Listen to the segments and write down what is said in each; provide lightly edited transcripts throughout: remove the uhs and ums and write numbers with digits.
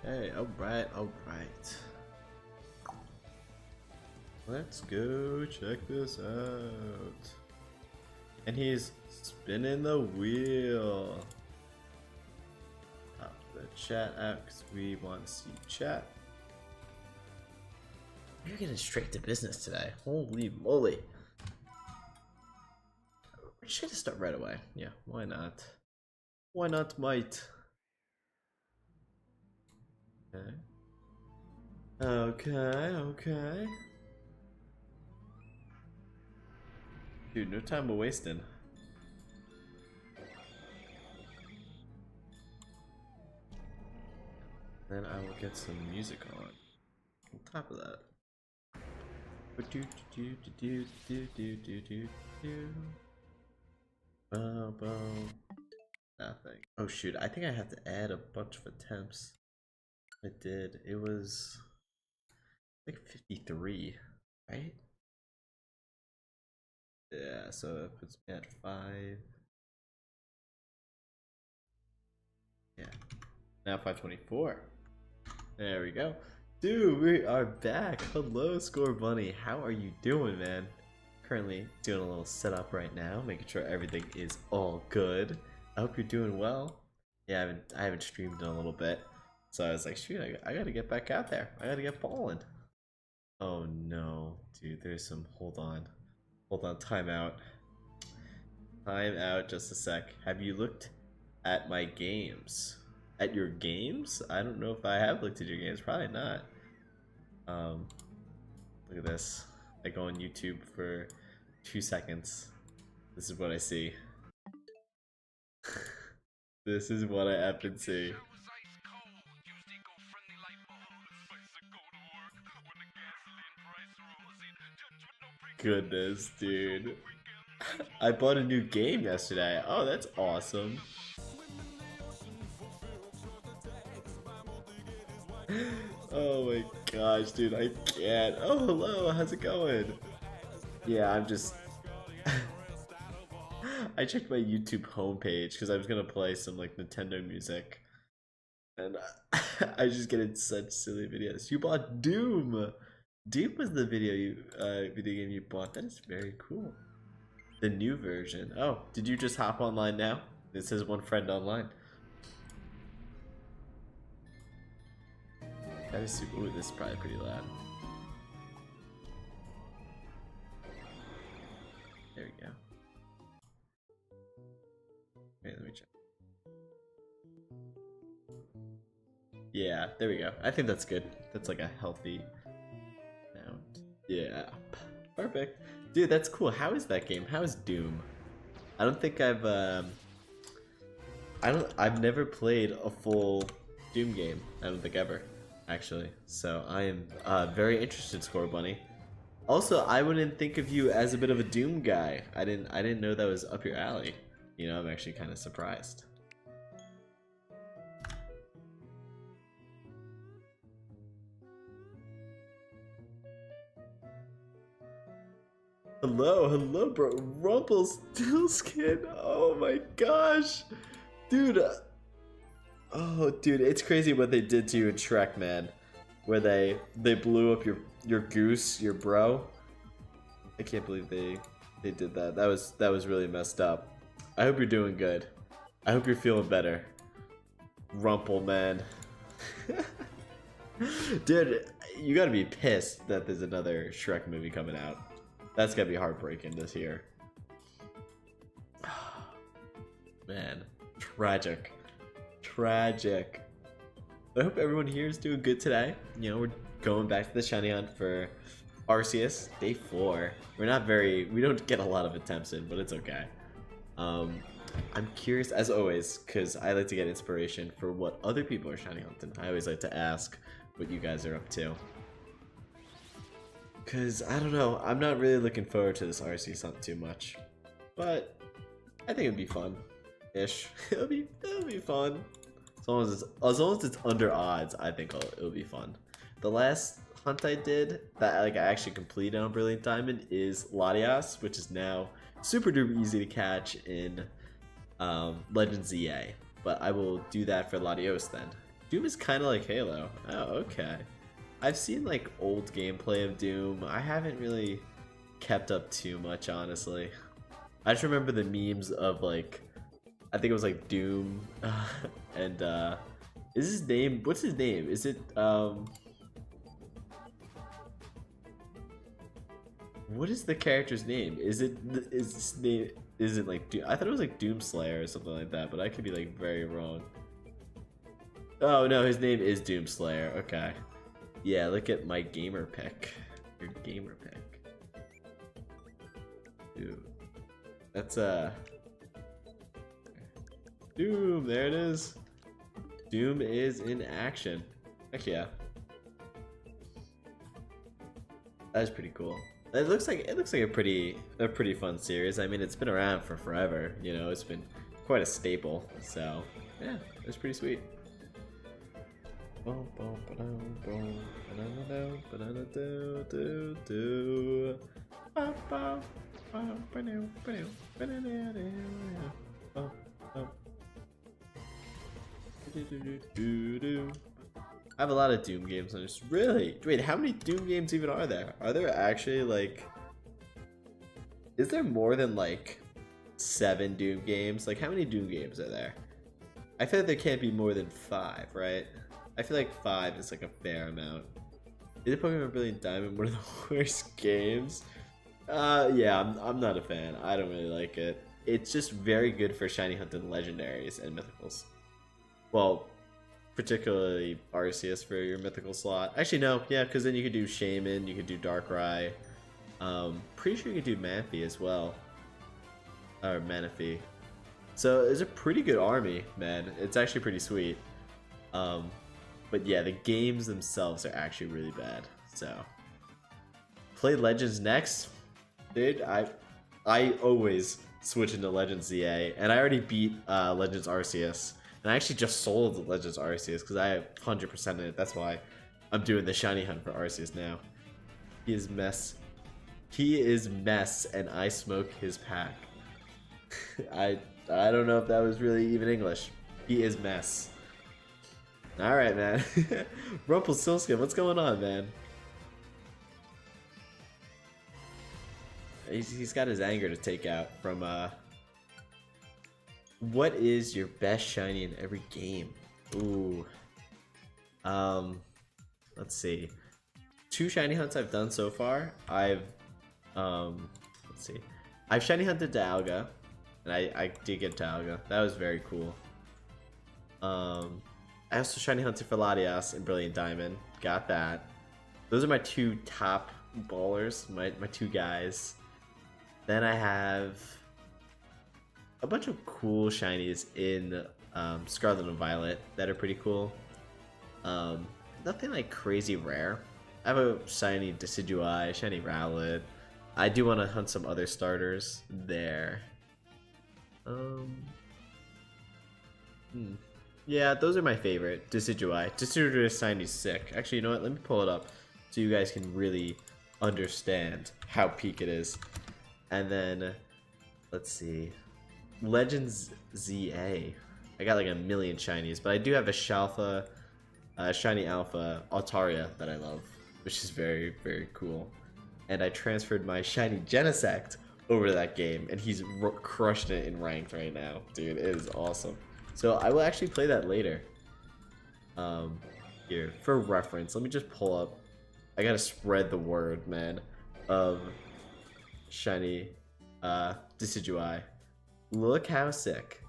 Okay, alright, alright. Let's go check this out. And he's spinning the wheel. Pop the chat out because we want to see chat. We're getting straight to business today. Holy moly. We should have started right away. Yeah, why not? Why not, mate? Okay. Okay. Dude, no time wasting. Then I will get some music on top of that. Nothing. Oh shoot, I think I have to add a bunch of attempts. I did. It was like 53, right? Yeah, so that puts me at 5. Yeah. Now 524. There we go. Dude, we are back. Hello, Score Bunny. How are you doing, man? Currently doing a little setup right now, making sure everything is all good. I hope you're doing well. Yeah, I haven't streamed in a little bit, so I was like, shoot, I gotta get back out there. I gotta get balling. Oh no, dude, there's some. Hold on, time out. Time out, just a sec. Have you looked at my games? At your games? I don't know if I have looked at your games. Probably not. Look at this. I go on YouTube for 2 seconds. This is what I see. This is what I have been seeing. Goodness, dude. I bought a new game yesterday. Oh, that's awesome. Oh my gosh, dude, I can't. Oh, hello, how's it going? Yeah, I'm just... I checked my YouTube homepage because I was gonna play some like Nintendo music. And I just get in such silly videos. You bought Doom! Doom was the video game you bought. That is very cool. The new version. Oh, did you just hop online now? It says one friend online. That is super. Ooh, this is probably pretty loud. There we go. Wait, let me check. Yeah, there we go. I think that's good. That's like a healthy amount. Yeah, perfect. Dude, that's cool. How is that game? How is Doom? I don't think I've I've never played a full Doom game. I don't think ever, actually. So I am very interested, Score Bunny. Also, I wouldn't think of you as a bit of a Doom guy. I didn't know that was up your alley. You know, I'm actually kind of surprised. Hello, bro. Rumpelstiltskin. Oh my gosh, dude. Oh, dude, it's crazy what they did to you in Shrek, man. Where they blew up your goose, your bro. I can't believe they did that. That was really messed up. I hope you're doing good. I hope you're feeling better, Rumple, man. Dude, you gotta be pissed that there's another Shrek movie coming out. That's gotta be heartbreaking to hear. Man, tragic. I hope everyone here is doing good today. You know, we're going back to the shiny hunt for Arceus, day 4. We don't get a lot of attempts in, but it's okay. I'm curious, as always, because I like to get inspiration for what other people are shiny hunting. I always like to ask what you guys are up to. Because, I don't know, I'm not really looking forward to this Arceus hunt too much. But, I think it'd be fun-ish. it'll be fun. As long as it's under odds, I think it'll be fun. The last hunt I did, that I actually completed on Brilliant Diamond, is Latias, which is now super duper easy to catch in Legends EA. But I will do that for Latios then. Doom is kind of like Halo. Oh, okay. I've seen like old gameplay of Doom. I haven't really kept up too much, honestly. I just remember the memes of like, I think it was like Doom, and is his name? What's his name? Is it what is the character's name? Is his name? Is it like Doom? I thought it was like Doomslayer or something like that, but I could be like very wrong. Oh no, his name is Doomslayer. Okay. Yeah, look at my gamer pick. Your gamer pick. Dude. That's Doom, there it is. Doom is in action. Heck yeah. That's pretty cool. It looks like a pretty fun series. I mean, it's been around for forever, you know, it's been quite a staple. So, yeah, it's pretty sweet. I have a lot of Doom games on this. Really? Wait, how many Doom games even are there? Are there actually like... Is there more than like 7 Doom games? Like how many Doom games are there? I feel like there can't be more than 5, right? I feel like 5 is like a fair amount. Is Pokemon Brilliant Diamond one of the worst games? Yeah, I'm not a fan. I don't really like it. It's just very good for shiny hunting legendaries and mythicals. Well, particularly Arceus for your mythical slot. Actually, no, yeah, because then you could do Shaman, you could do Darkrai. Pretty sure you could do Manphy as well. Or Manaphy. So it's a pretty good army, man. It's actually pretty sweet. But yeah, the games themselves are actually really bad. So play Legends next, dude. I always switch into Legends ZA, and I already beat Legends Arceus, and I actually just sold Legends Arceus because I have 100% in it. That's why I'm doing the shiny hunt for Arceus now. He is mess. He is mess, and I smoke his pack. I don't know if that was really even English. He is mess. Alright, man. Rumpelstiltskin, what's going on, man? He's got his anger to take out from, What is your best shiny in every game? Ooh. Let's see. 2 shiny hunts I've done so far. Let's see. I've shiny hunted Dialga, and I did get Dialga. That was very cool. I also shiny hunted for Latias and Brilliant Diamond. Got that. Those are my 2 top ballers, my 2 guys. Then I have a bunch of cool shinies in Scarlet and Violet that are pretty cool. Nothing like crazy rare. I have a shiny Decidueye, shiny Rowlet. I do want to hunt some other starters there. Yeah, those are my favorite. Decidueye. Decidueye shiny sick. Actually, you know what? Let me pull it up so you guys can really understand how peak it is. And then, let's see. Legends ZA. I got like a million shinies, but I do have a Shalfa, shiny Alpha Altaria that I love, which is very, very cool. And I transferred my shiny Genesect over to that game, and he's crushing it in ranked right now. Dude, it is awesome. So I will actually play that later. Here, for reference, let me just pull up. I gotta spread the word, man, of shiny Decidueye. Look how sick.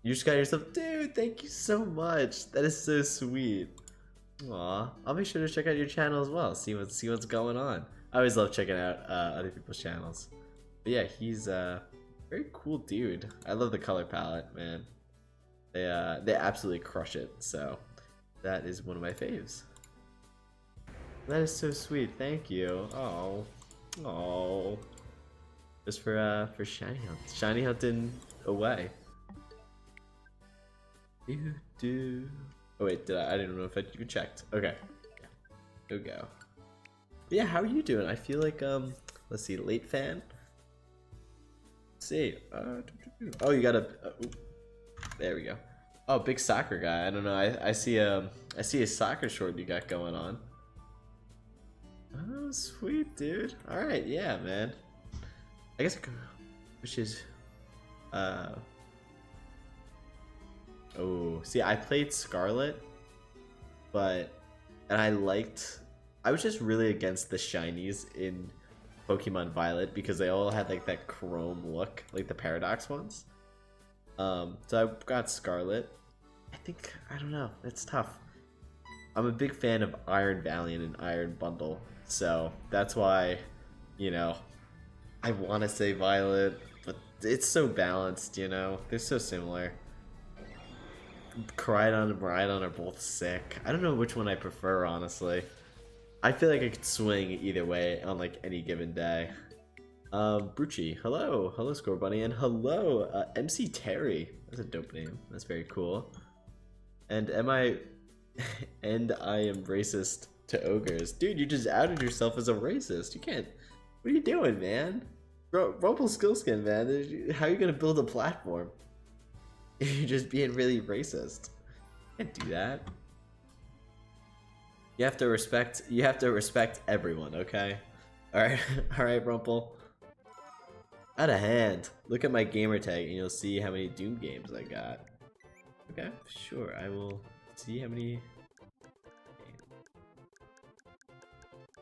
You just got yourself, dude, thank you so much. That is so sweet. Aw, I'll be sure to check out your channel as well. See what's going on. I always love checking out other people's channels. But yeah, he's a very cool dude. I love the color palette, man. They absolutely crush it. So that is one of my faves. That is so sweet. Thank you. Oh. Just for shiny hunt. Shiny hunting away. Oh wait, I didn't know if you checked. Okay. Here we go. But yeah, how are you doing? I feel like let's see, late fan. Let's see. Oh, you got a. There we go. Oh, big soccer guy. I don't know. I see a soccer short you got going on. Oh, sweet, dude. All right, yeah, man. I guess I could, which is oh, see, I played Scarlet, but and I was just really against the shinies in Pokemon Violet because they all had like that chrome look, like the Paradox ones. So I got Scarlet. I don't know, it's tough. I'm a big fan of Iron Valiant and Iron Bundle, so that's why, you know, I want to say Violet, but it's so balanced, you know, they're so similar. Koraidon and Miraidon are both sick. I don't know which one I prefer, honestly. I feel like I could swing either way on like any given day. Brucci, hello, hello Score Bunny, and hello, MC Terry. That's a dope name. That's very cool. And and I am racist to ogres, dude. You just outed yourself as a racist. You can't. What are you doing, man? Rumble Skillskin, man. How are you gonna build a platform? You're just being really racist. You can't do that. You have to respect everyone, okay? Alright, alright, Rumple. Out of hand. Look at my gamer tag and you'll see how many Doom games I got. Okay, sure, I will see how many.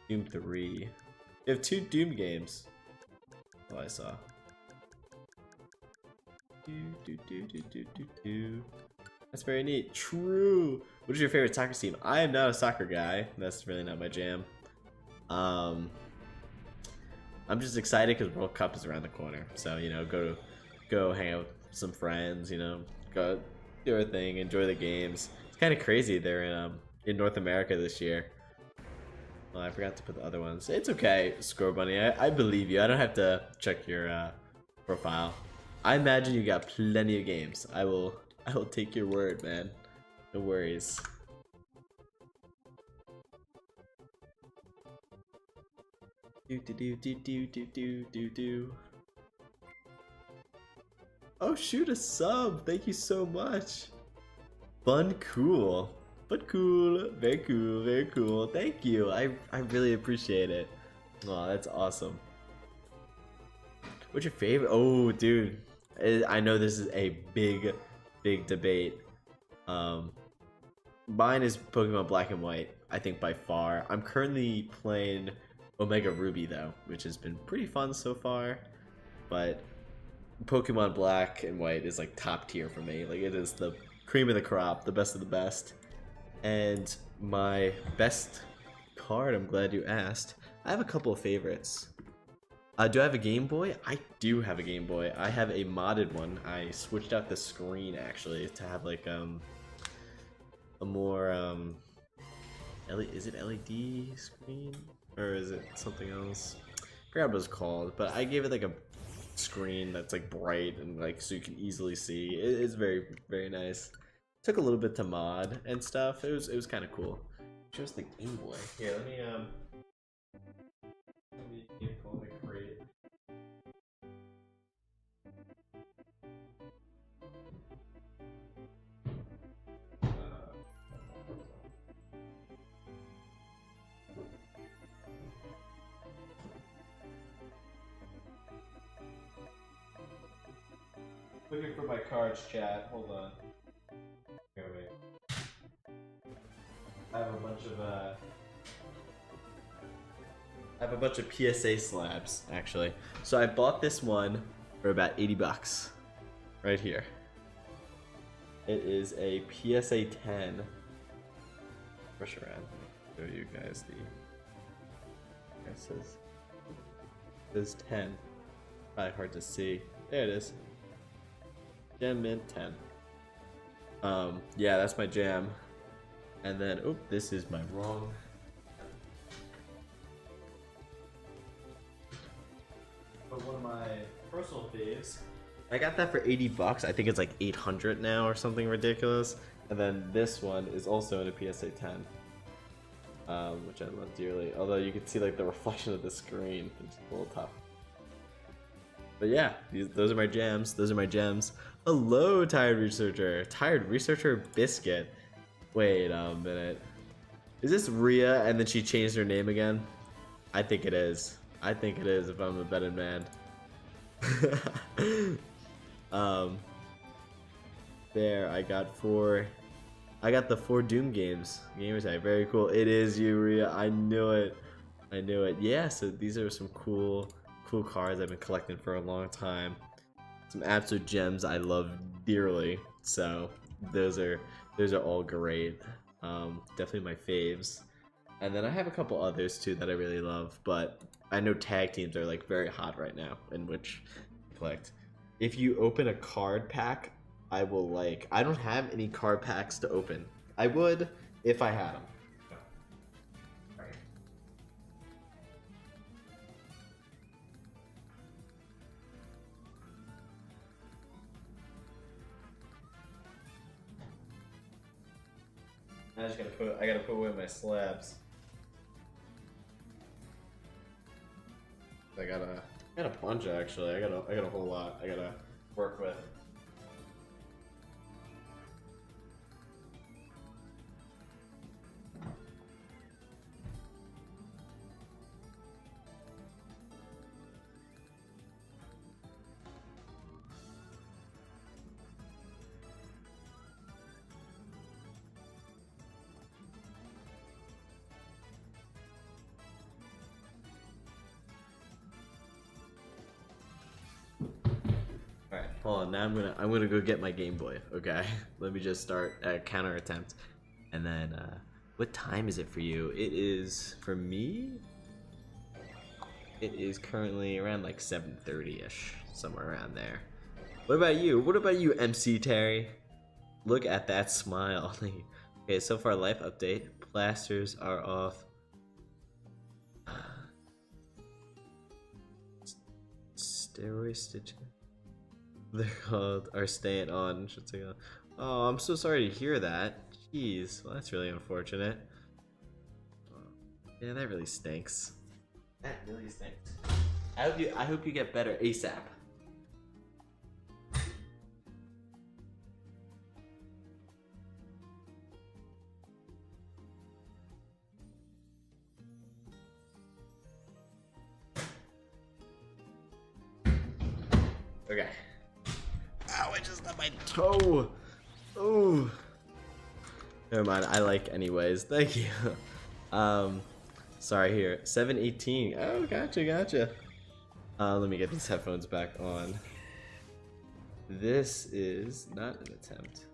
Doom 3. You have 2 Doom games. Oh, I saw. That's very neat. True. What is your favorite soccer team? I am not a soccer guy. That's really not my jam. I'm just excited because World Cup is around the corner. So, you know, go hang out with some friends. You know, go do our thing, enjoy the games. It's kind of crazy they're in North America this year. Well, I forgot to put the other ones. It's okay, Score Bunny. I believe you. I don't have to check your profile. I imagine you got plenty of games. I will take your word, man. No worries. Do. Oh, shoot, a sub. Thank you so much. Fun, cool. But cool. Very cool. Very cool. Thank you. I really appreciate it. Oh, that's awesome. What's your favorite? Oh, dude. I know this is a big debate. Mine is Pokemon Black and White, I think by far. I'm currently playing Omega Ruby though, which has been pretty fun so far. But Pokemon Black and White is like top tier for me. Like it is the cream of the crop, the best of the best. And my best card, I'm glad you asked. I have a couple of favorites. Do I have a Game Boy? I do have a Game Boy. I have a modded one. I switched out the screen actually to have like a more is it LED screen or is it something else? I forgot what it's called, but I gave it like a screen that's like bright and like so you can easily see. It's very nice. Took a little bit to mod and stuff. It was kind of cool. Shows the Game Boy. Here, let me pull the crate. Looking for my cards, chat. Hold on. Here, wait. I have a bunch of PSA slabs, actually. So I bought this one for about 80 bucks. Right here. It is a PSA 10. Push around. Show you guys the. It says 10. Probably hard to see. There it is. Gem Mint 10. Yeah, that's my jam. And then, oop, this is my wrong. But one of my personal faves. I got that for 80 bucks. I think it's like 800 now or something ridiculous. And then this one is also in a PSA 10. Which I love dearly. Although you can see like the reflection of the screen. It's a little tough. But yeah, those are my jams. Those are my gems. Hello, tired researcher. Tired researcher biscuit. Wait a minute. Is this Rhea and then she changed her name again? I think it is. I think it is if I'm a betting man. um there I got the 4 Doom games. Gamer tag, very cool. It is you, Rhea. I knew it. I knew it. Yeah, so these are some cool cards I've been collecting for a long time. Some absolute gems I love dearly. So those are all great. Definitely my faves. And then I have a couple others too that I really love, but I know tag teams are like very hot right now, in which I collect. If you open a card pack, I will like. I don't have any card packs to open. I would if I had them. I gotta put away my slabs. I got a bunch actually. I got a whole lot I gotta work with. Alright, hold on. Now I'm gonna go get my Game Boy. Okay, let me just start a counter attempt, and then what time is it for you? It is for me. It is currently around like 7:30ish, somewhere around there. What about you? What about you, MC Terry? Look at that smile. Okay, so far life update. Plasters are off. Steroid stitches. They're called are staying on. Should say on. Oh, I'm so sorry to hear that. Jeez, well, that's really unfortunate. Yeah, that really stinks. That really stinks. I hope you get better ASAP. Okay. Ow, I just got my toe. Oh. Never mind, I like anyways. Thank you. Sorry here. 718. Oh, gotcha. Let me get these headphones back on. This is not an attempt.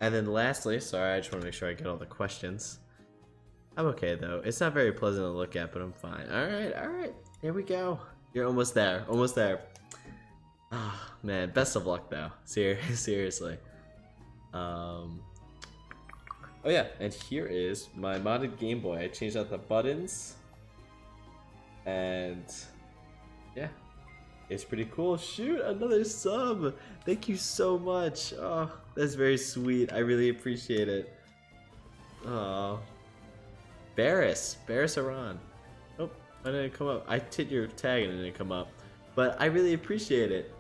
And then lastly, sorry, I just want to make sure I get all the questions. I'm okay though. It's not very pleasant to look at, but I'm fine. Alright. Here we go. You're almost there. Ah, oh, man, best of luck though. Seriously. Oh yeah, and here is my modded Game Boy. I changed out the buttons, and yeah, it's pretty cool. Shoot, another sub! Thank you so much. Oh, that's very sweet. I really appreciate it. Oh, Barris Aran. Oh, I didn't come up. I hit your tag and it didn't come up, but I really appreciate it.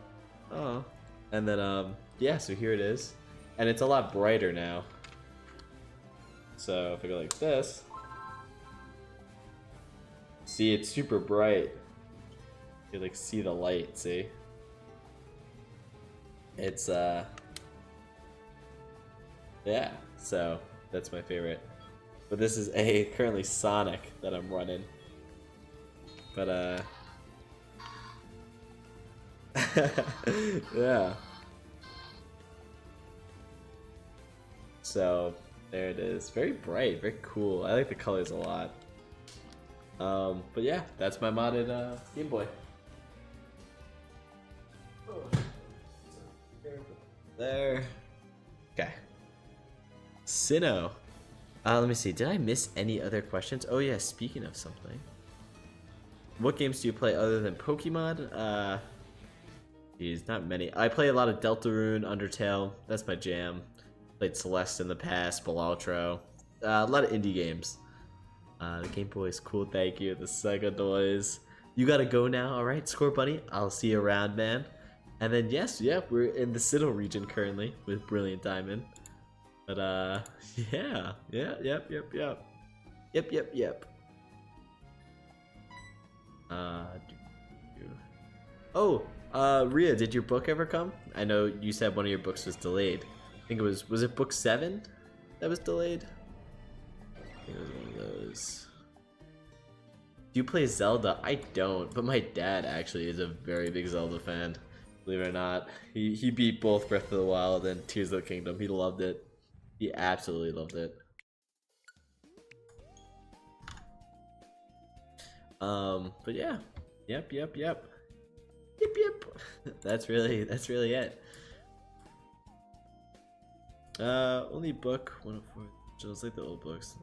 Oh, and then yeah, so here it is, and it's a lot brighter now. So if I go like this, see, it's super bright. You like see the light, see? It's yeah, so that's my favorite. But this is a currently Sonic that I'm running. But yeah. So there it is. Very bright, very cool. I like the colors a lot. But yeah, that's my modded Game Boy. There. Okay. Sinnoh. Let me see. Did I miss any other questions? Oh yeah, speaking of something. What games do you play other than Pokemon? Geez, not many. I play a lot of Deltarune, Undertale. That's my jam. Played Celeste in the past, Balatro. A lot of indie games. The Game Boy is cool, thank you. The Sega noise. You gotta go now, alright, Score Bunny? I'll see you around, man. And then yes, yep, we're in the Sinnoh region currently with Brilliant Diamond. But yeah, yep. Oh, Rhea, did your book ever come? I know you said one of your books was delayed. I think was it book 7 that was delayed? I think it was one of those. Do you play Zelda? I don't, but my dad actually is a very big Zelda fan. Believe it or not. He beat both Breath of the Wild and Tears of the Kingdom. He loved it. He absolutely loved it. But yeah. Yep. That's really it. Only book 104. Just like the old books.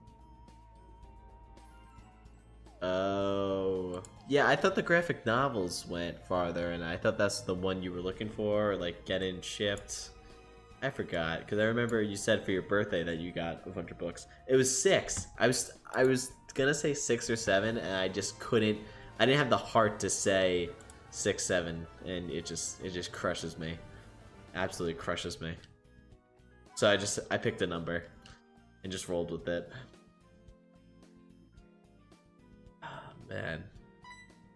Oh, yeah, I thought the graphic novels went farther, and I thought that's the one you were looking for, like getting shipped. I forgot, because I remember you said for your birthday that you got a bunch of books. It was 6. I was gonna say 6 or 7, and I just couldn't. I didn't have the heart to say 6, 7, and it just crushes me, absolutely crushes me. So I picked a number, and just rolled with it. Man,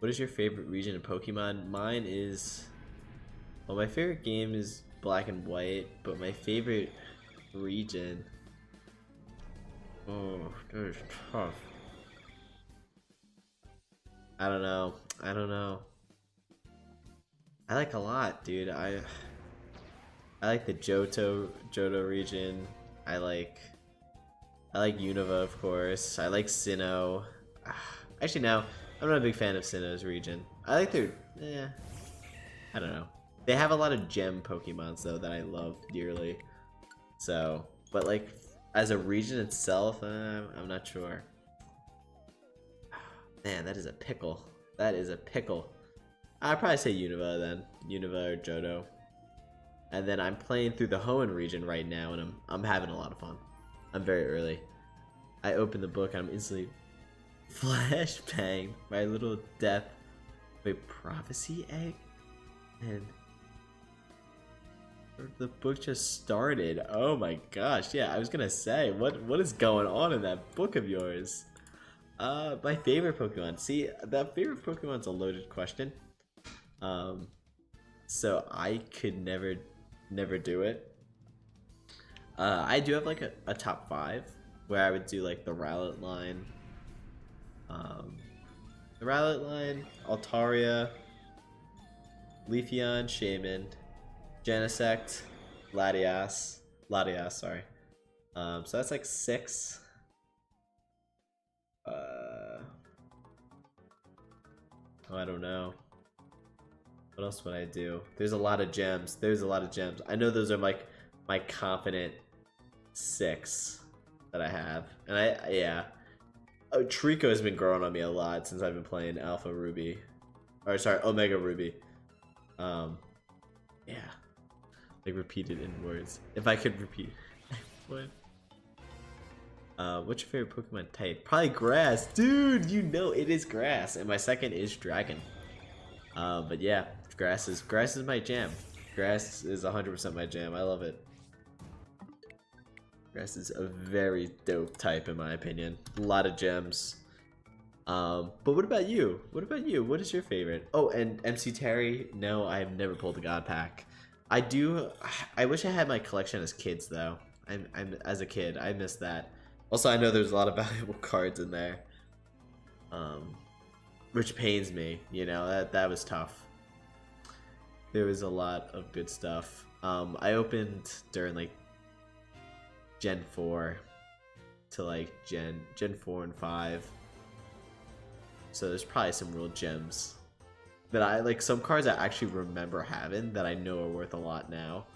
what is your favorite region in Pokemon? Mine is, well, my favorite game is Black and White, but my favorite region, oh, that is tough. I don't know. I like a lot, dude. I like the Johto region. I like Unova, of course. I like Sinnoh. Actually, no, I'm not a big fan of Sinnoh's region. I like their, I don't know. They have a lot of gem Pokemons though that I love dearly. So, but like as a region itself, I'm not sure. Man, that is a pickle. That is a pickle. I'd probably say Unova then, Unova or Johto. And then I'm playing through the Hoenn region right now, and I'm having a lot of fun. I'm very early. I open the book, and I'm instantly flashbang my little death. Wait, prophecy egg? And the book just started. Oh my gosh, yeah, I was gonna say, what is going on in that book of yours? My favorite Pokemon. See, that favorite Pokemon's a loaded question. So I could never do it. I do have like a top 5 where I would do like the Rowlet line. Altaria, Leafeon, Shaman, Genesect, Latias, sorry. So that's like 6. I don't know. What else would I do? There's a lot of gems. I know those are like my confident 6 that I have. And yeah. Oh, Trico has been growing on me a lot since I've been playing Alpha Ruby. Or sorry, Omega Ruby. Yeah. Like repeated in words. If I could repeat, I would. What's your favorite Pokemon type? Probably grass. Dude, you know it is grass. And my second is dragon. But yeah, grass is my jam. Grass is 100% my jam. I love it. Grass is a very dope type in my opinion. A lot of gems. But what about you? What is your favorite? Oh, and MC Terry, no, I have never pulled a God Pack. I wish I had my collection as kids though. I'm as a kid, I miss that. Also, I know there's a lot of valuable cards in there. Which pains me, you know, that was tough. There was a lot of good stuff. I opened during like Gen 4 to like Gen 4 and 5. So there's probably some real gems that I like. Some cards I actually remember having that I know are worth a lot now,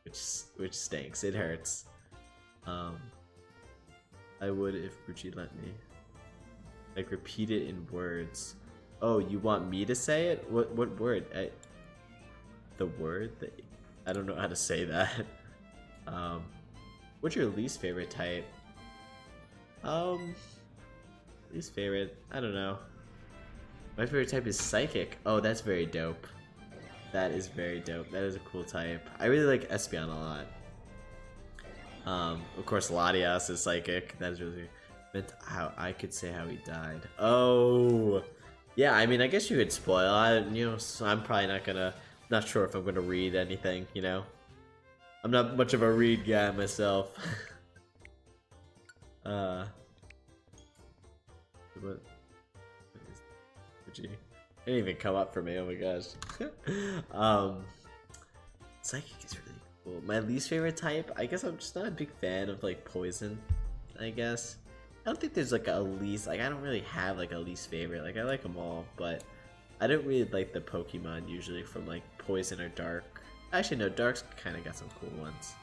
which stinks. It hurts. I would if Brucci let me. Like repeat it in words. Oh, you want me to say it? What word? The word that I don't know how to say that. What's your least favorite type? Least favorite, I don't know. My favorite type is Psychic. Oh, that's very dope. That is very dope. That is a cool type. I really like Espeon a lot. Of course, Latias is psychic. That is really meant how I could say how he died. Oh, yeah. I mean, I guess you could spoil. So I'm probably not sure if I'm gonna read anything. I'm not much of a read guy myself. What is Brucci? It didn't even come up for me. Oh my gosh. Psychic is really cool. My least favorite type, I guess I'm just not a big fan of like poison. I guess I don't think there's like a least. Like I don't really have like a least favorite. Like I like them all, but I don't really like the Pokemon usually from like poison or dark. Actually, no, dark's kind of got some cool ones,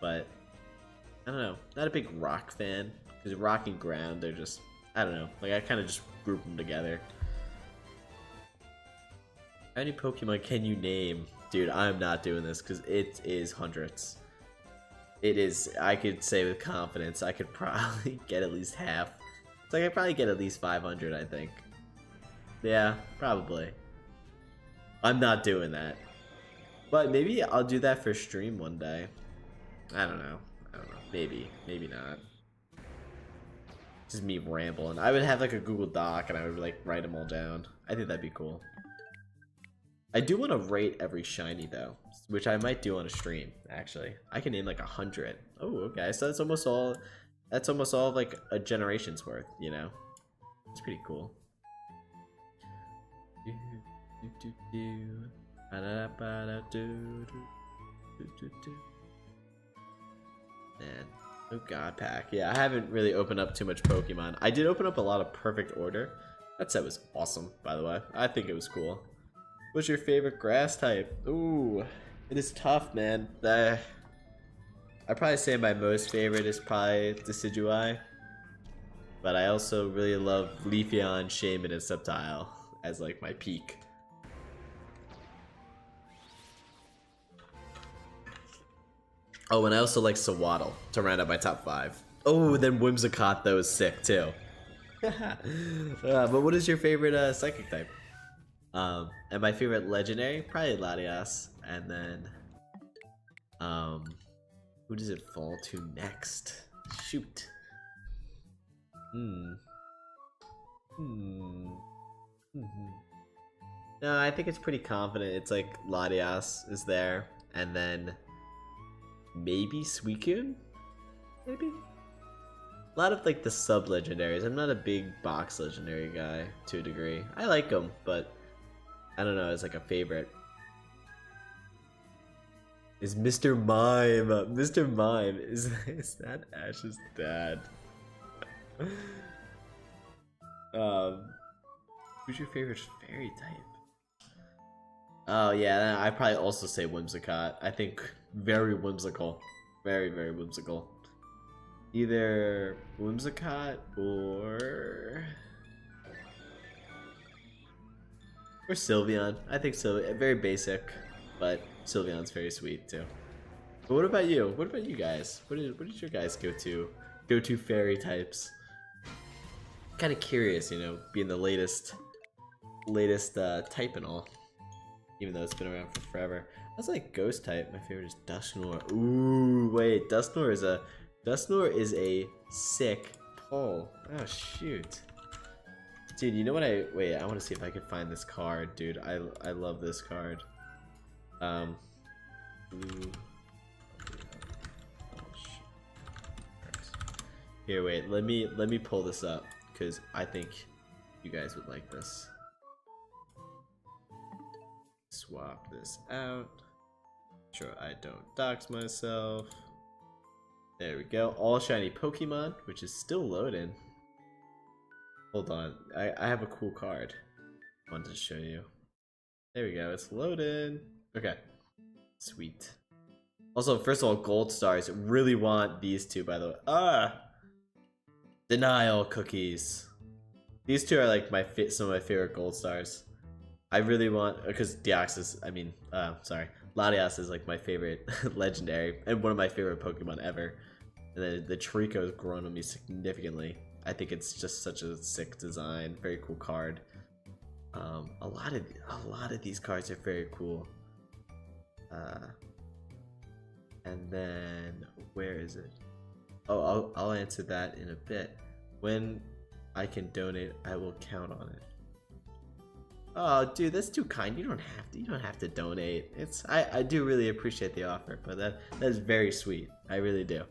but I don't know. Not a big rock fan because rock and ground, they're just, I don't know. Like I kind of just group them together. How many Pokemon can you name? Dude, I'm not doing this because it is hundreds. It is, I could say with confidence, I could probably get at least half. It's like I probably get at least 500, I think. Yeah, probably. I'm not doing that. But maybe I'll do that for stream one day. I don't know. Maybe. Maybe not. Just me rambling. I would have like a Google Doc and I would like write them all down. I think that'd be cool. I do want to rate every shiny though, which I might do on a stream. Actually, I can name like 100. Oh, okay. So that's almost all. That's almost all of like a generation's worth. It's pretty cool. Man, oh god, pack. Yeah, I haven't really opened up too much Pokemon. I did open up a lot of Perfect Order. That set was awesome, by the way. I think it was cool. What's your favorite grass type? Ooh, it is tough, man. I'd probably say my most favorite is probably Decidueye. But I also really love Leafeon, Shaman, and Sceptile as like my peak. Oh, and I also like Sewaddle to round out my top 5. Oh, then Whimsicott though is sick too. But what is your favorite psychic type? And my favorite legendary, probably Latias, and then who does it fall to next? Shoot. No, I think it's pretty confident. It's like Latias is there, and then maybe Suicune? Maybe? A lot of like the sub-legendaries. I'm not a big box legendary guy to a degree. I like them, but I don't know, it's like a favorite. Is Mr. Mime. Mr. Mime. Is that Ash's dad? Who's your favorite fairy type? Oh yeah, I'd probably also say Whimsicott. I think very whimsical. Very, very whimsical. Either Whimsicott or Sylveon. I think Sylveon. Very basic, but Sylveon's very sweet too. But what about you? What about you guys? What is your guys' go-to fairy types? Kind of curious, being the latest type and all. Even though it's been around for forever. I was like ghost type. My favorite is Dusknoir. Ooh, wait, Dusknoir is a sick pull. Oh shoot. Dude, you know what I want to see if I can find this card, dude. I love this card. Here, wait. Let me pull this up because I think you guys would like this. Swap this out. Sure, I don't dox myself. There we go. All shiny Pokemon, which is still loading. Hold on, I have a cool card I wanted to show you. There we go, it's loading. Okay, sweet. Also, first of all, gold stars. Really want these two, by the way. Denial cookies. These two are like some of my favorite gold stars. I really want, because Latias is like my favorite legendary and one of my favorite Pokemon ever. And then the Trico has grown on me significantly. I think it's just such a sick design, very cool card. A lot of these cards are very cool. And then where is it? Oh, I'll answer that in a bit. When I can donate, I will count on it. Oh, dude, that's too kind. You don't have to donate. I do really appreciate the offer, but that's very sweet. I really do.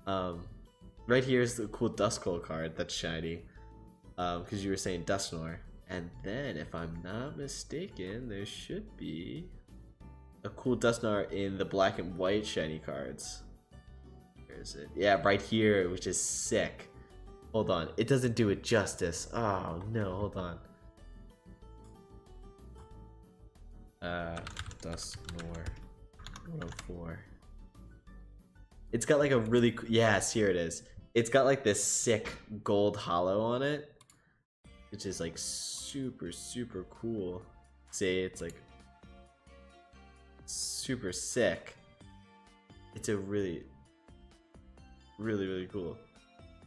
Right here is the cool Duskull card that's shiny. Because you were saying Dusknoir. And then, if I'm not mistaken, there should be a cool Dusknoir in the black and white shiny cards. Where is it? Yeah, right here, which is sick. Hold on, it doesn't do it justice. Oh no, hold on. Dusknoir 104. It's got like a really, yes, here it is. It's got like this sick gold hollow on it, which is like super cool. See, it's like super sick. It's a really cool.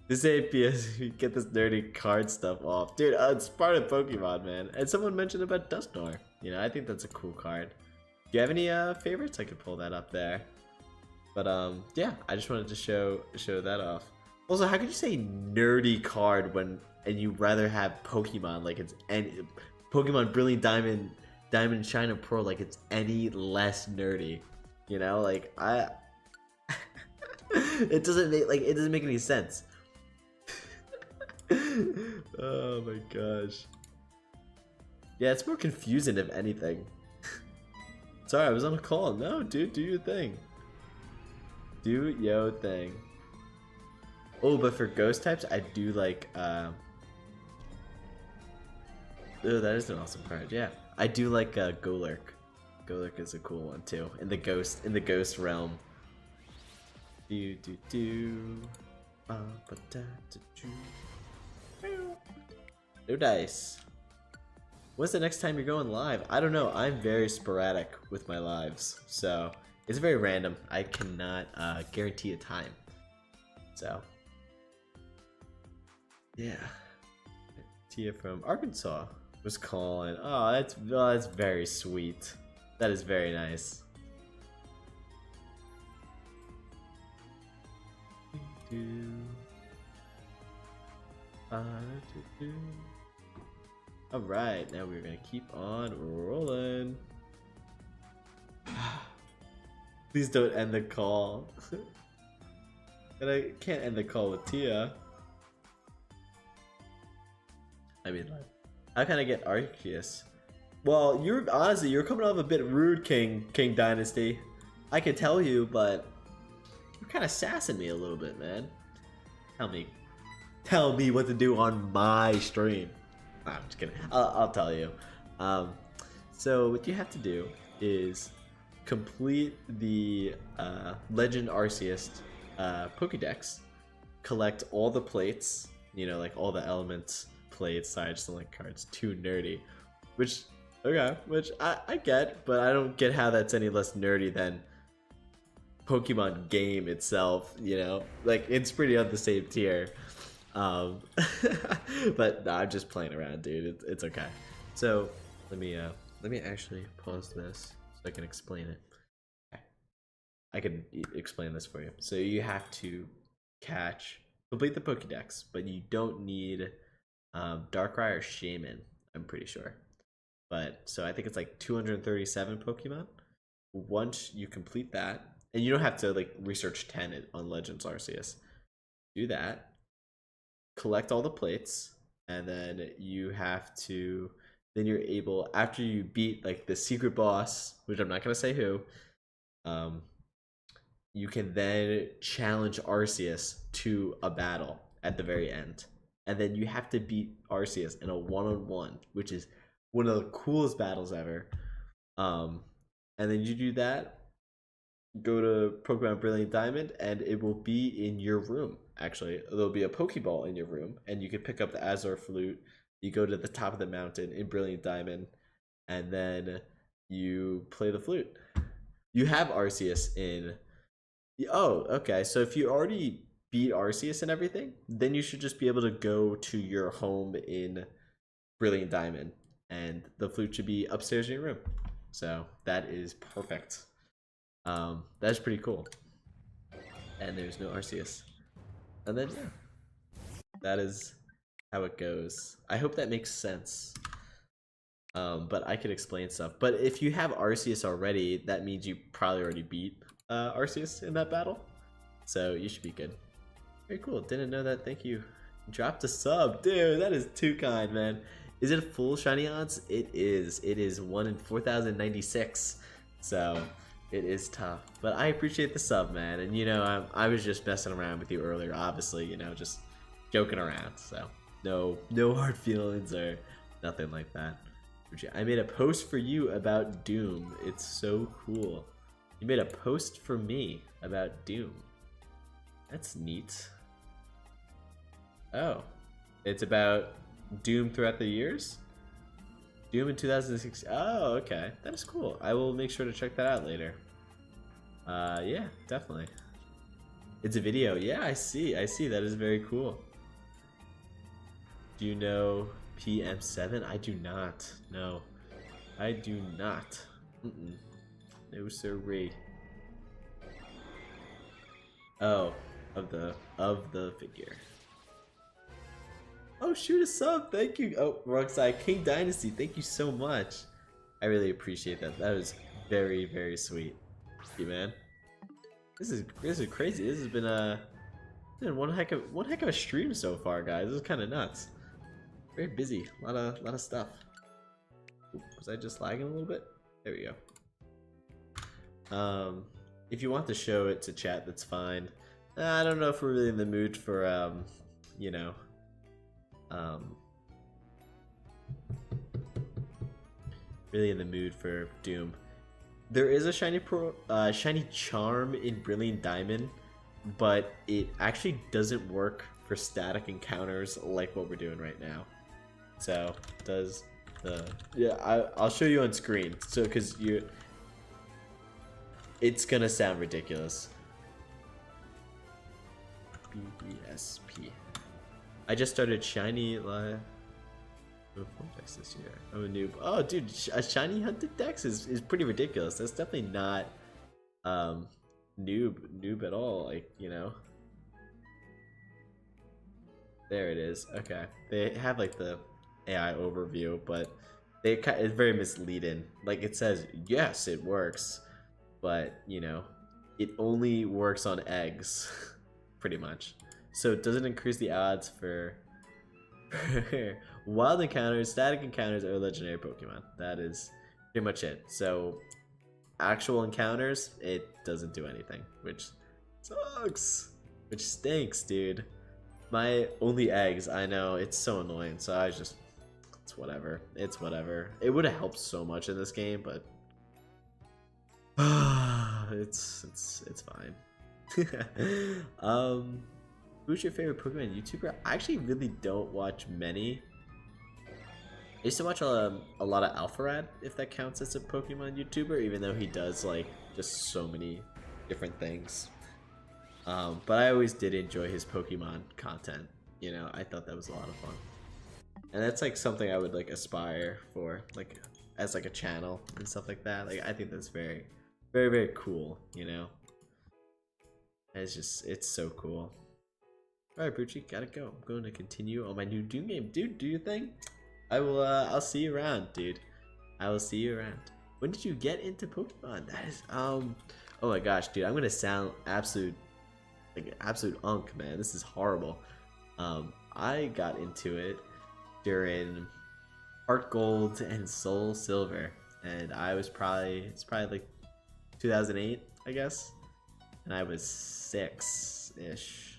This APS, you get this nerdy card stuff off. Dude, it's part of Pokemon, man. And someone mentioned about Dusknoir. You know, I think that's a cool card. Do you have any favorites? I could pull that up there. But yeah, I just wanted to show that off. Also, how could you say nerdy card when and you rather have Pokemon like it's any Pokemon Brilliant Diamond Shine and Pearl like it's any less nerdy? You know, like it doesn't make any sense. Oh my gosh. Yeah, it's more confusing if anything. Sorry, I was on a call. No, dude, do your thing. Do yo thing. Oh, but for ghost types, I do like oh, that is an awesome card. Yeah, I do like Golurk. Golurk is a cool one too. In the ghost realm. Do do do. No dice. When's the next time you're going live? I don't know. I'm very sporadic with my lives, so it's very random. I cannot guarantee a time. So yeah, Tia from Arkansas was calling. Oh, that's very sweet. That is very nice. Alright, now we're gonna keep on rolling. Please don't end the call. And I can't end the call with Tia. I mean, how can I get Arceus? Well, you're coming off a bit rude, King Dynasty. I can tell you, but you're kind of sassing me a little bit, man. Tell me what to do on my stream. Nah, I'm just kidding. I'll tell you. So what you have to do is complete the Legend Arceus Pokédex. Collect all the plates. You know, like all the elements plates. Sorry, I just don't like cards. Too nerdy. Which I get, but I don't get how that's any less nerdy than Pokemon game itself, you know, like it's pretty on the same tier. But no, I'm just playing around, dude. It's okay. So let me actually pause this so I can explain it. Okay. I can explain this for you. So you have to complete the Pokédex, but you don't need Darkrai or Shaman, I'm pretty sure. But so I think it's like 237 Pokemon. Once you complete that, and you don't have to like research 10 on Legends Arceus. Do that. Collect all the plates, and then you have to. Then you're able, after you beat like the secret boss, which I'm not gonna say who. You can then challenge Arceus to a battle at the very end, and then you have to beat Arceus in a one-on-one, which is one of the coolest battles ever. And then you do that. Go to Pokemon Brilliant Diamond, and it will be in your room. Actually, there'll be a Pokeball in your room, and you can pick up the Azure Flute. You go to the top of the mountain in Brilliant Diamond, and then you play the flute. You have Arceus in. Oh, okay. So if you already beat Arceus and everything, then you should just be able to go to your home in Brilliant Diamond, and the flute should be upstairs in your room. So that is perfect. That's pretty cool. And there's no Arceus. And then yeah, that is how it goes. I hope that makes sense. But I could explain stuff. But if you have Arceus already, that means you probably already beat Arceus in that battle. So you should be good. Very cool. Didn't know that. Thank you. Dropped a sub. Dude, that is too kind, man. Is it full shiny odds? It is. It is 1 in 4,096. So it is tough. But I appreciate the sub, man. And you know, I was just messing around with you earlier. Obviously, you know, just joking around. So no hard feelings or nothing like that. I made a post for you about Doom. It's so cool. You made a post for me about Doom. That's neat. Oh, it's about Doom throughout the years? Doom in 2006. Oh, okay. That is cool. I will make sure to check that out later. Yeah, definitely. It's a video. Yeah, I see. That is very cool. Do you know PM7? I do not. No, I do not. No sirree. Oh, of the figure. Oh, shoot a sub! Thank you. Oh, Rockside King Dynasty. Thank you so much. I really appreciate that. That was very, very sweet. Thank you, man. This is crazy. This has been one heck of a stream so far, guys. This is kind of nuts. Very busy. A lot of stuff. Oop, was I just lagging a little bit? There we go. If you want to show it to chat, that's fine. I don't know if we're really in the mood for you know, really in the mood for Doom. There is a shiny charm in Brilliant Diamond, but it actually doesn't work for static encounters like what we're doing right now. So does the I'll show you on screen. So because it's gonna sound ridiculous. BBSP. I just started shiny Dex this year. I'm a noob. Oh, dude, a shiny hunted Dex is pretty ridiculous. That's definitely not noob at all. Like, you know. There it is. Okay, they have like the AI overview, but it's very misleading. Like it says, yes, it works, but you know, it only works on eggs, pretty much. So it doesn't increase the odds for wild encounters, static encounters, or legendary Pokemon. That is pretty much it. So actual encounters, it doesn't do anything, which sucks, which stinks, dude. My only eggs, I know, it's so annoying, so I just, it's whatever. It's whatever. It would have helped so much in this game, but it's fine. Who's your favorite Pokemon YouTuber? I actually really don't watch many. I used to watch a lot of Alpharad, if that counts as a Pokemon YouTuber, even though he does like just so many different things. But I always did enjoy his Pokemon content. You know, I thought that was a lot of fun. And that's like something I would like aspire for, like as like a channel and stuff like that. Like I think that's very, very, very cool, you know? It's just, it's so cool. Alright, Brucci, gotta go. I'm going to continue on my new Doom game. Dude, do your thing. I will, I'll see you around, dude. I will see you around. When did you get into Pokemon? That is, oh my gosh, dude, I'm gonna sound absolute unk, man. This is horrible. I got into it during Heart Gold and Soul Silver, and I was it's probably like 2008, I guess, and I was 6-ish.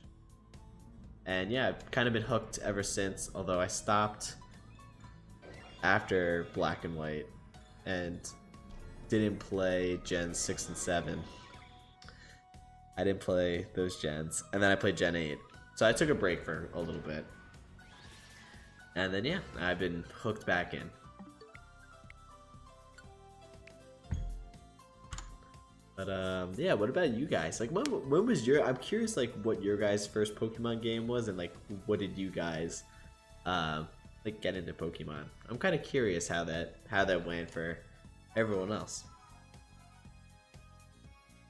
And yeah, I've kind of been hooked ever since, although I stopped after Black and White and didn't play Gen 6 and 7. I didn't play those gens, and then I played Gen 8. So I took a break for a little bit. And then yeah, I've been hooked back in. But yeah, what about you guys? Like when was your, I'm curious like what your guys' first Pokemon game was, and like what did you guys like get into Pokemon. I'm kind of curious how that went for everyone else.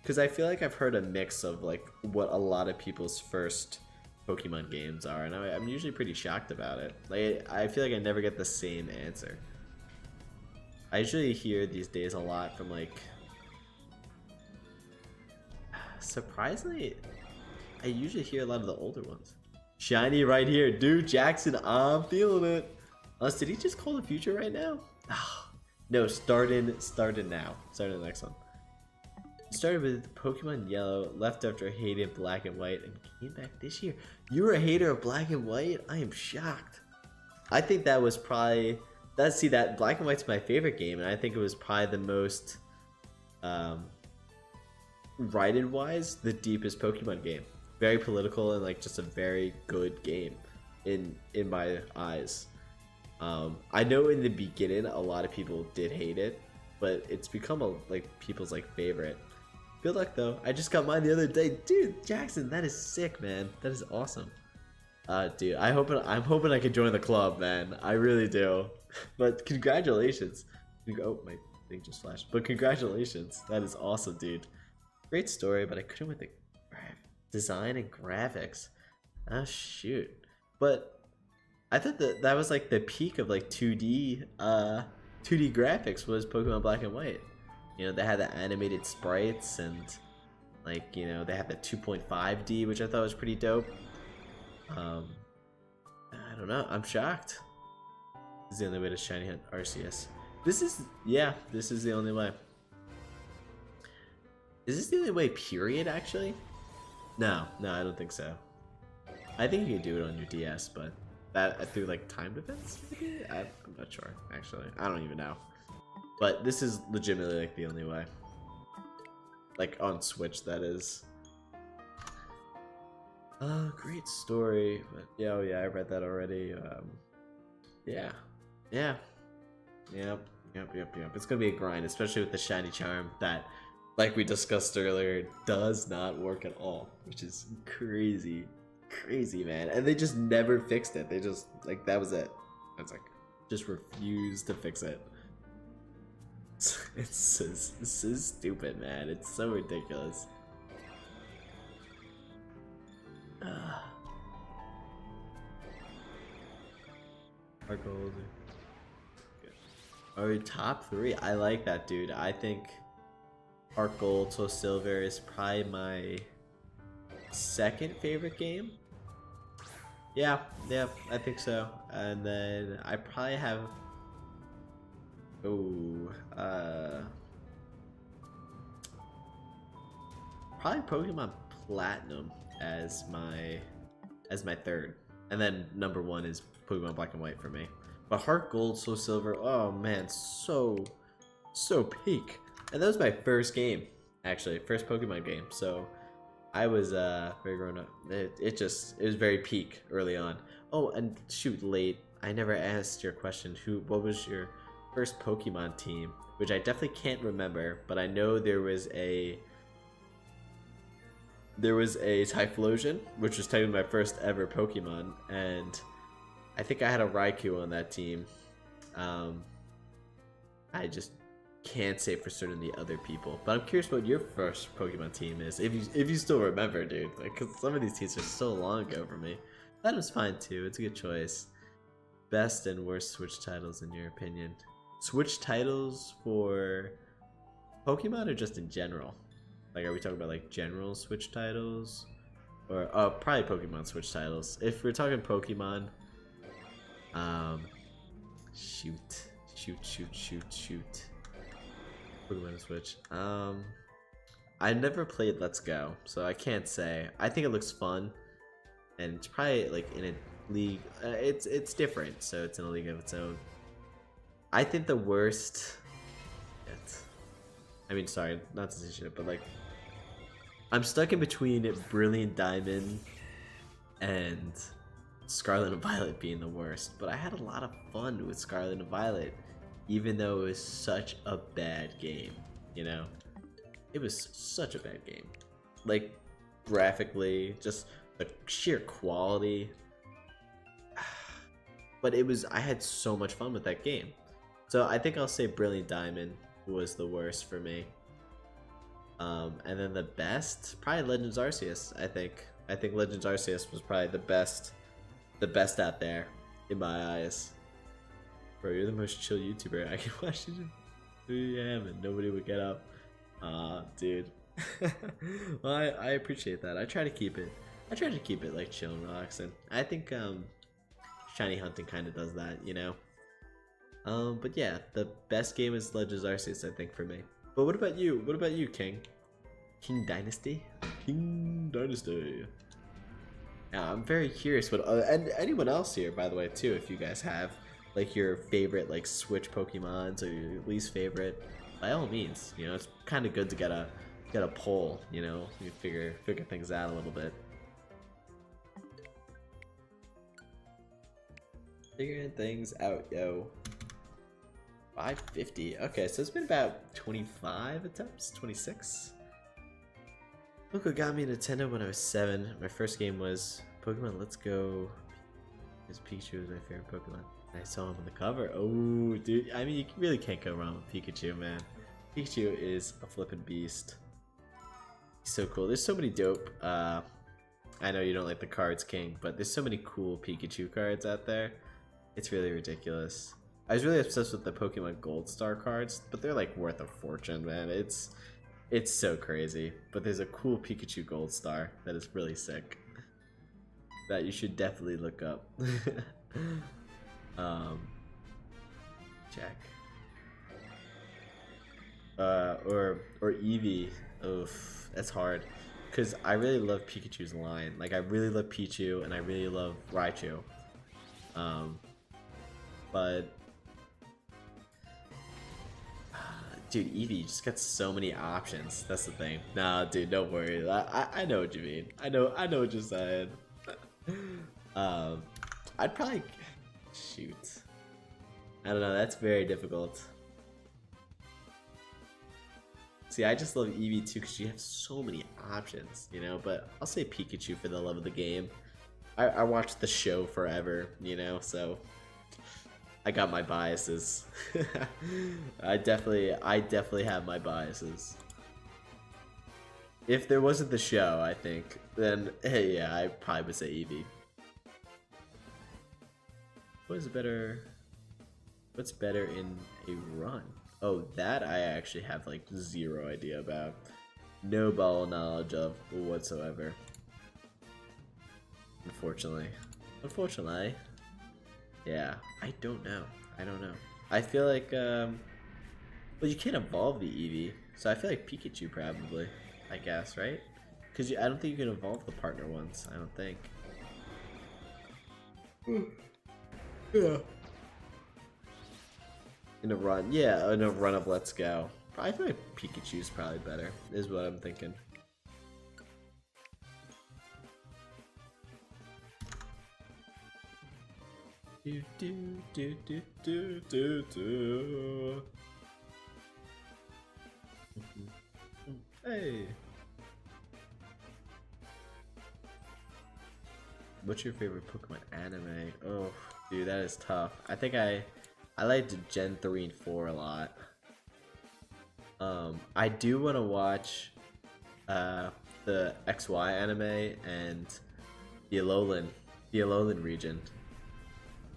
Because I feel like I've heard a mix of like what a lot of people's first Pokemon games are, and I'm usually pretty shocked about it. Like I feel like I never get the same answer. I usually hear these days a lot from like, surprisingly, I usually hear a lot of the older ones. Shiny right here, dude. Jackson, I'm feeling it. Unless did he just call the future right now? No, starting now. Starting the next one. Started with Pokemon Yellow, left after hating Black and White, and came back this year. You were a hater of Black and White? I am shocked. I think that was probably that Black and White's my favorite game, and I think it was probably the most writing wise the deepest Pokemon game. Very political and like just a very good game in my eyes. I know in the beginning a lot of people did hate it, but it's become like people's like favorite. Good luck though. I just got mine the other day. Dude, Jackson, that is sick, man. That is awesome. Dude, I'm hoping I can join the club, man. I really do. But congratulations. Oh, my thing just flashed. But congratulations. That is awesome, dude. Great story, but I couldn't with the design and graphics. Oh shoot. But I thought that was like the peak of like 2D graphics was Pokemon Black and White. You know, they had the animated sprites and like, you know, they had the 2.5D, which I thought was pretty dope. I don't know. I'm shocked. This is the only way to shiny hunt Arceus. This is the only way. Is this the only way, period, actually? No, I don't think so. I think you can do it on your DS, but that through like timed events, maybe? I'm not sure, actually. I don't even know. But this is legitimately like the only way. Like on Switch, that is. Great story. But yeah, oh yeah, I read that already. Yep. It's gonna be a grind, especially with the shiny charm that, like we discussed earlier, does not work at all, which is crazy, man. And they just never fixed it. They just like that was it. It's like just refused to fix it. It's so stupid, man. It's so ridiculous. Our goals. Our top 3. I like that, dude. I think Heart Gold, Soul Silver is probably my second favorite game. Yeah, I think so. And then I probably have probably Pokemon Platinum as my third. And then number 1 is Pokemon Black and White for me. But Heart Gold, Soul Silver, oh man, so peak. And that was my first game, actually, first Pokemon game. So I was very grown up. It was very peak early on. Oh, and shoot, late. I never asked your question. What was your first Pokemon team? Which I definitely can't remember, but I know there was a Typhlosion, which was technically my first ever Pokemon, and I think I had a Raikou on that team. I just can't say for certain the other people, but I'm curious what your first Pokemon team is, if you still remember, dude. Like, cause some of these teams are so long ago for me. That was fine too. It's a good choice. Best and worst Switch titles in your opinion? Switch titles for Pokemon or just in general? Like, are we talking about like general Switch titles, or probably Pokemon Switch titles? If we're talking Pokemon, shoot. Pokemon Switch. I never played Let's Go, so I can't say. I think it looks fun, and it's probably like in a league. It's different, so it's in a league of its own. I think the worst. I mean, sorry, not to say shit, but like, I'm stuck in between Brilliant Diamond and Scarlet and Violet being the worst. But I had a lot of fun with Scarlet and Violet, even though it was such a bad game. You know, it was such a bad game. Like, graphically, just the sheer quality. but I had so much fun with that game. So I think I'll say Brilliant Diamond was the worst for me. And then the best, probably Legends Arceus. I think Legends Arceus was probably the best out there in my eyes. Bro, you're the most chill YouTuber. I can watch it at 3 a.m. and nobody would get up. Dude. Well, I appreciate that. I try to keep it like chill and relaxing. I think Shiny Hunting kind of does that, you know. But yeah, the best game is Legends Arceus, I think, for me. But what about you? What about you, King? King Dynasty? King Dynasty. Yeah, I'm very curious what and anyone else here, by the way, too, if you guys have like your favorite like Switch Pokemons or your least favorite, by all means, you know, it's kind of good to get a poll, you know, you figure things out a little bit. Figuring things out, yo. 550. Okay, so it's been about 25 attempts, 26. Look what got me a Nintendo when I was 7. My first game was Pokemon Let's Go. Because Pikachu was my favorite Pokemon. I saw him on the cover. Oh, dude. I mean, you really can't go wrong with Pikachu, man. Pikachu is a flippin' beast. He's so cool. There's so many dope. I know you don't like the cards, King, but there's so many cool Pikachu cards out there. It's really ridiculous. I was really obsessed with the Pokemon Gold Star cards, but they're like worth a fortune, man. It's so crazy. But there's a cool Pikachu Gold Star that is really sick that you should definitely look up. Check. Or Eevee. Oof, that's hard. Cause I really love Pikachu's line. Like I really love Pichu and I really love Raichu. But dude, Eevee just got so many options. That's the thing. Nah, dude, don't worry. I know what you mean. I know what you're saying. I'd probably shoot. I don't know. That's very difficult. See, I just love Eevee too because you have so many options, you know. But I'll say Pikachu for the love of the game. I watched the show forever, you know, so I got my biases. I definitely have my biases. If there wasn't the show, I think, then hey, yeah, I probably would say Eevee. What's better in a run? Oh, that I actually have like zero idea about. No ball knowledge of whatsoever. Unfortunately. Yeah, I don't know. I feel like, well, you can't evolve the Eevee, so I feel like Pikachu probably, I guess, right? Because I don't think you can evolve the partner ones, I don't think. Yeah. In a run of Let's Go. I feel like Pikachu's probably better, is what I'm thinking. Hey. What's your favorite Pokemon anime? Oh, dude, that is tough. I think I liked Gen 3 and 4 a lot. I do want to watch the XY anime and the Alolan region.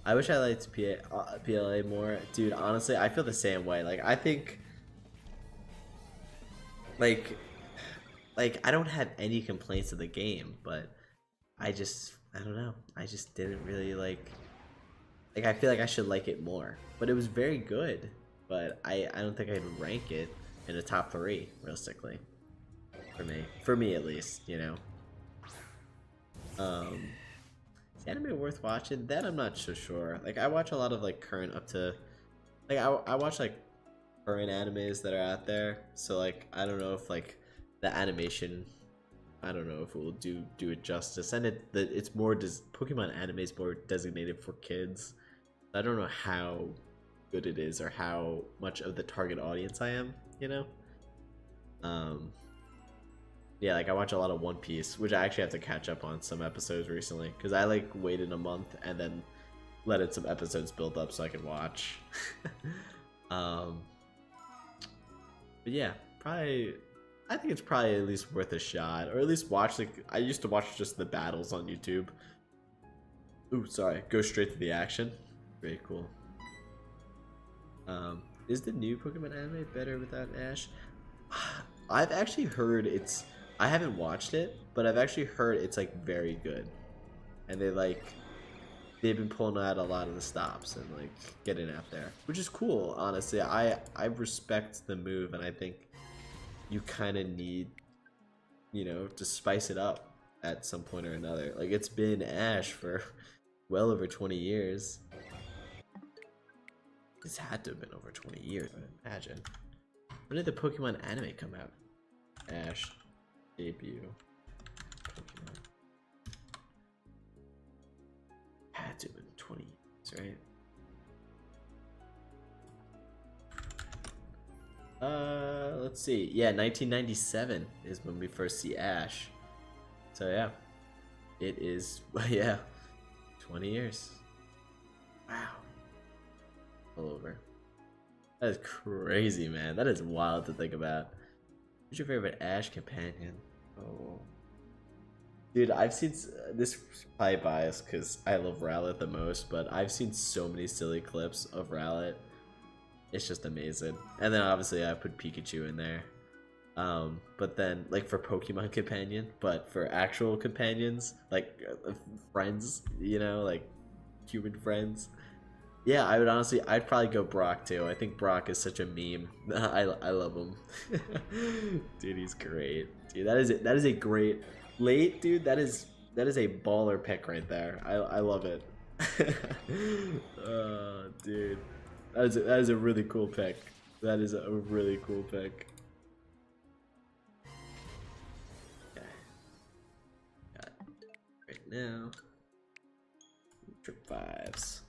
I wish I liked PLA more. Dude, honestly, I feel the same way. Like, I think like I don't have any complaints of the game, but I don't know. I just didn't really like I feel like I should like it more. But it was very good, but I don't think I'd rank it in the top 3 realistically. For me at least, you know. Is anime worth watching? That I'm not so sure. Like I watch a lot of like current up to like I watch like current animes that are out there. So like I don't know if like the animation, I don't know if it will do it justice. And it's more Pokemon anime is more designated for kids. I don't know how good it is or how much of the target audience I am, you know? Yeah, like I watch a lot of One Piece, which I actually have to catch up on some episodes recently because I like waited a month and then let some episodes build up so I can watch. But yeah, probably. I think it's probably at least worth a shot, or at least watch. Like I used to watch just the battles on YouTube. Ooh, sorry. Go straight to the action. Very cool. Is the new Pokemon anime better without Ash? I've actually heard it's. I haven't watched it, but I've actually heard it's like very good, and they've been pulling out a lot of the stops and like getting out there, which is cool. Honestly, I respect the move, and I think you kind of need, you know, to spice it up at some point or another. Like it's been Ash for well over 20 years. It's had to have been over 20 years, I imagine. When did the Pokemon anime come out? Ash debut. Pokemon. Had to have been 20 years, right? Let's see. Yeah, 1997 is when we first see Ash. So yeah, it is. Yeah, 20 years. Wow. All over. That is crazy, man. That is wild to think about. Who's your favorite Ash companion? Oh, dude, I've seen this. Is probably biased because I love Rowlet the most, but I've seen so many silly clips of Rowlet. It's just amazing. And then obviously I put Pikachu in there. But then like for Pokemon companion, but for actual companions, like friends, you know, like human friends. Yeah, I would honestly, I'd probably go Brock too. I think Brock is such a meme. I love him. Dude, he's great. Dude, that is a great late, dude. That is a baller pick right there. I love it. Dude. That is a really cool pick. That is a really cool pick. Okay. Got it right now. Trip 5s.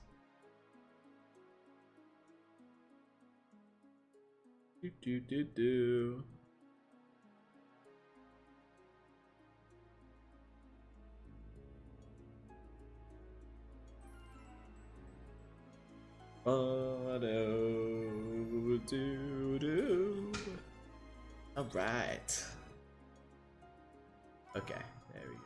Do. All right. Okay, there we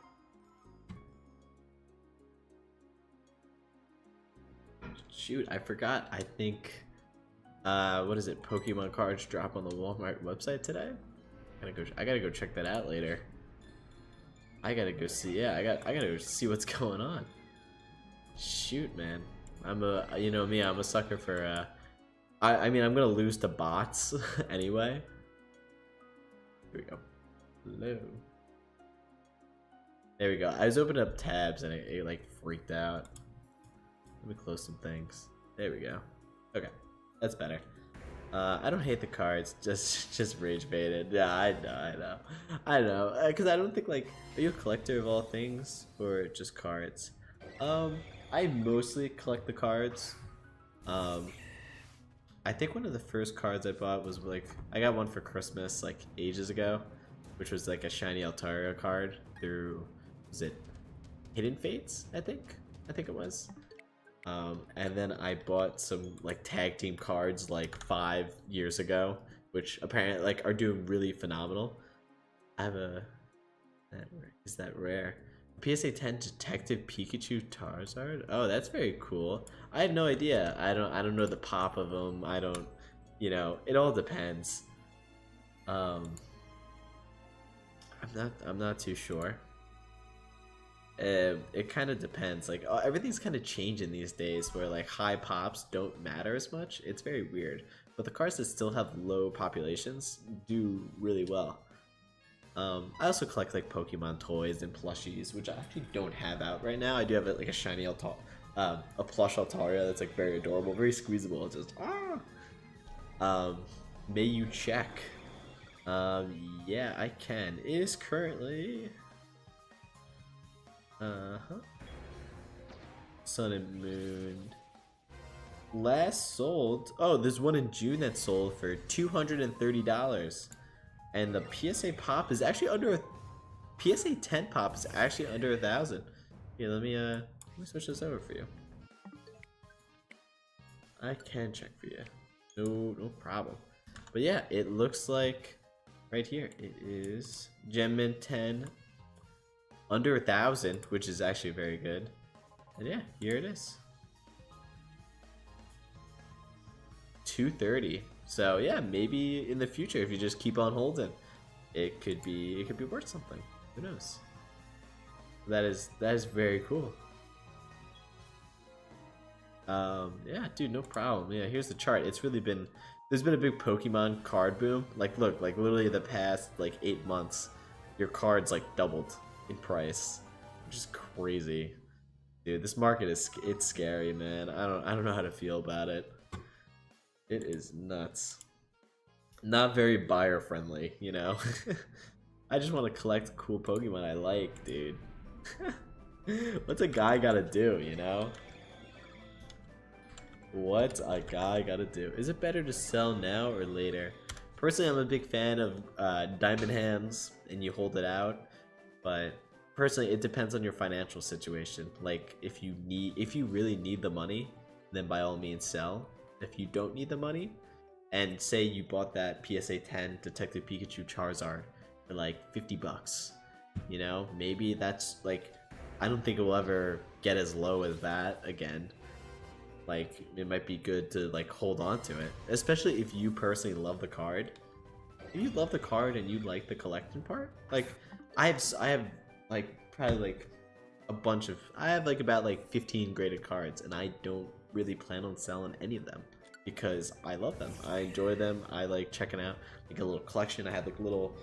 go. Shoot, I forgot. I think what is it? Pokemon cards drop on the Walmart website today. I gotta go check that out later. I gotta go see. Yeah, I gotta go see what's going on. Shoot, man. You know me, I'm a sucker for I mean I'm gonna lose to bots anyway. Here we go. Hello. There we go. I was opening up tabs and it like freaked out. Let me close some things. There we go. Okay, that's better. I don't hate the cards, just rage baited. Yeah, I know. Because I don't think like, are you a collector of all things or just cards? I mostly collect the cards. I think one of the first cards I bought was like, I got one for Christmas like ages ago, which was like a shiny Altaria card through, was it Hidden Fates? I think it was. And then I bought some like tag team cards like 5 years ago, which apparently like are doing really phenomenal. I have is that rare? PSA 10 Detective Pikachu Charizard. Oh, that's very cool. I had no idea. I don't know the pop of them. I don't, you know, it all depends. I'm not too sure. It kind of depends. Like everything's kind of changing these days, where like high pops don't matter as much. It's very weird. But the cards that still have low populations do really well. I also collect like Pokemon toys and plushies, which I actually don't have out right now. I do have like a shiny a plush Altaria that's like very adorable, very squeezable. It's just may you check? Yeah, I can. It is currently Sun and Moon. Last sold. Oh, there's one in June that sold for $230. And the PSA pop is actually under PSA 10 pop is actually under 1,000. Here, let me switch this over for you. I can check for you. No problem. But yeah, it looks like right here it is Gem Mint 10 under 1,000, which is actually very good. And yeah, here it is. 230. So yeah, maybe in the future if you just keep on holding, it could be worth something. Who knows? That is very cool. Yeah, dude, no problem. Yeah, here's the chart. It's really been there's been a big Pokemon card boom. Like look, like literally the past like 8 months, your cards like doubled in price, which is crazy. Dude, this market it's scary, man. I don't know how to feel about it. It is nuts. Not very buyer friendly, you know. I just want to collect cool Pokemon I like, dude. What's a guy gotta do, you know? What a guy gotta do. Is it better to sell now or later? Personally, I'm a big fan of diamond hands and you hold it out, but personally, it depends on your financial situation. Like, if you really need the money, then by all means sell. If you don't need the money, and say you bought that PSA 10 Detective Pikachu Charizard for like 50 bucks, you know, maybe that's like, I don't think it will ever get as low as that again. Like, it might be good to like hold on to it, especially if you personally love the card. If you love the card and you like the collection part, like I have like probably like a bunch of, I have like about like 15 graded cards, and I don't really plan on selling any of them because I love them. I enjoy them. I like checking out like a little collection. I have like little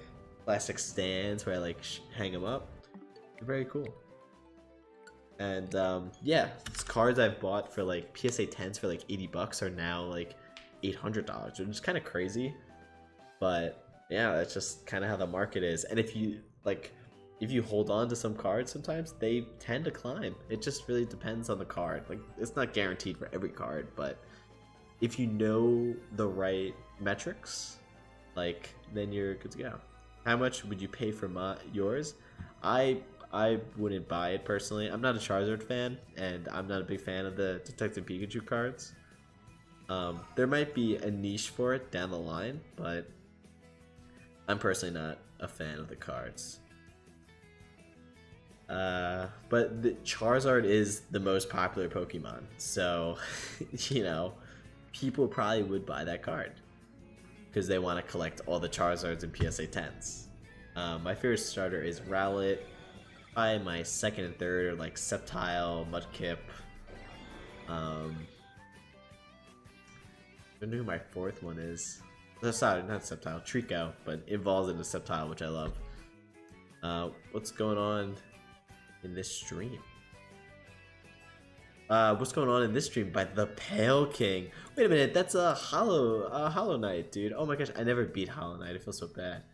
plastic stands where I like hang them up. They're very cool. And yeah, these cards I've bought for like PSA 10s for like 80 bucks are now like $800, which is kind of crazy. But yeah, that's just kind of how the market is. And if you hold on to some cards, sometimes they tend to climb. It just really depends on the card. Like, it's not guaranteed for every card, but if you know the right metrics, like, then you're good to go. How much would you pay for yours? I wouldn't buy it personally. I'm not a Charizard fan, and I'm not a big fan of the Detective Pikachu cards. There might be a niche for it down the line, but I'm personally not a fan of the cards. But the Charizard is the most popular Pokemon, so you know, people probably would buy that card because they want to collect all the Charizards and PSA 10s. My favorite starter is Rowlet. Probably my second and third are like Sceptile, Mudkip. I don't know who my fourth one is. No, sorry, not Sceptile, Trico, but evolves into Sceptile, which I love. What's going on in this stream? What's going on in this stream by the Pale King? Wait a minute, that's a Hollow Knight, dude. Oh my gosh, I never beat Hollow Knight. I feel so bad.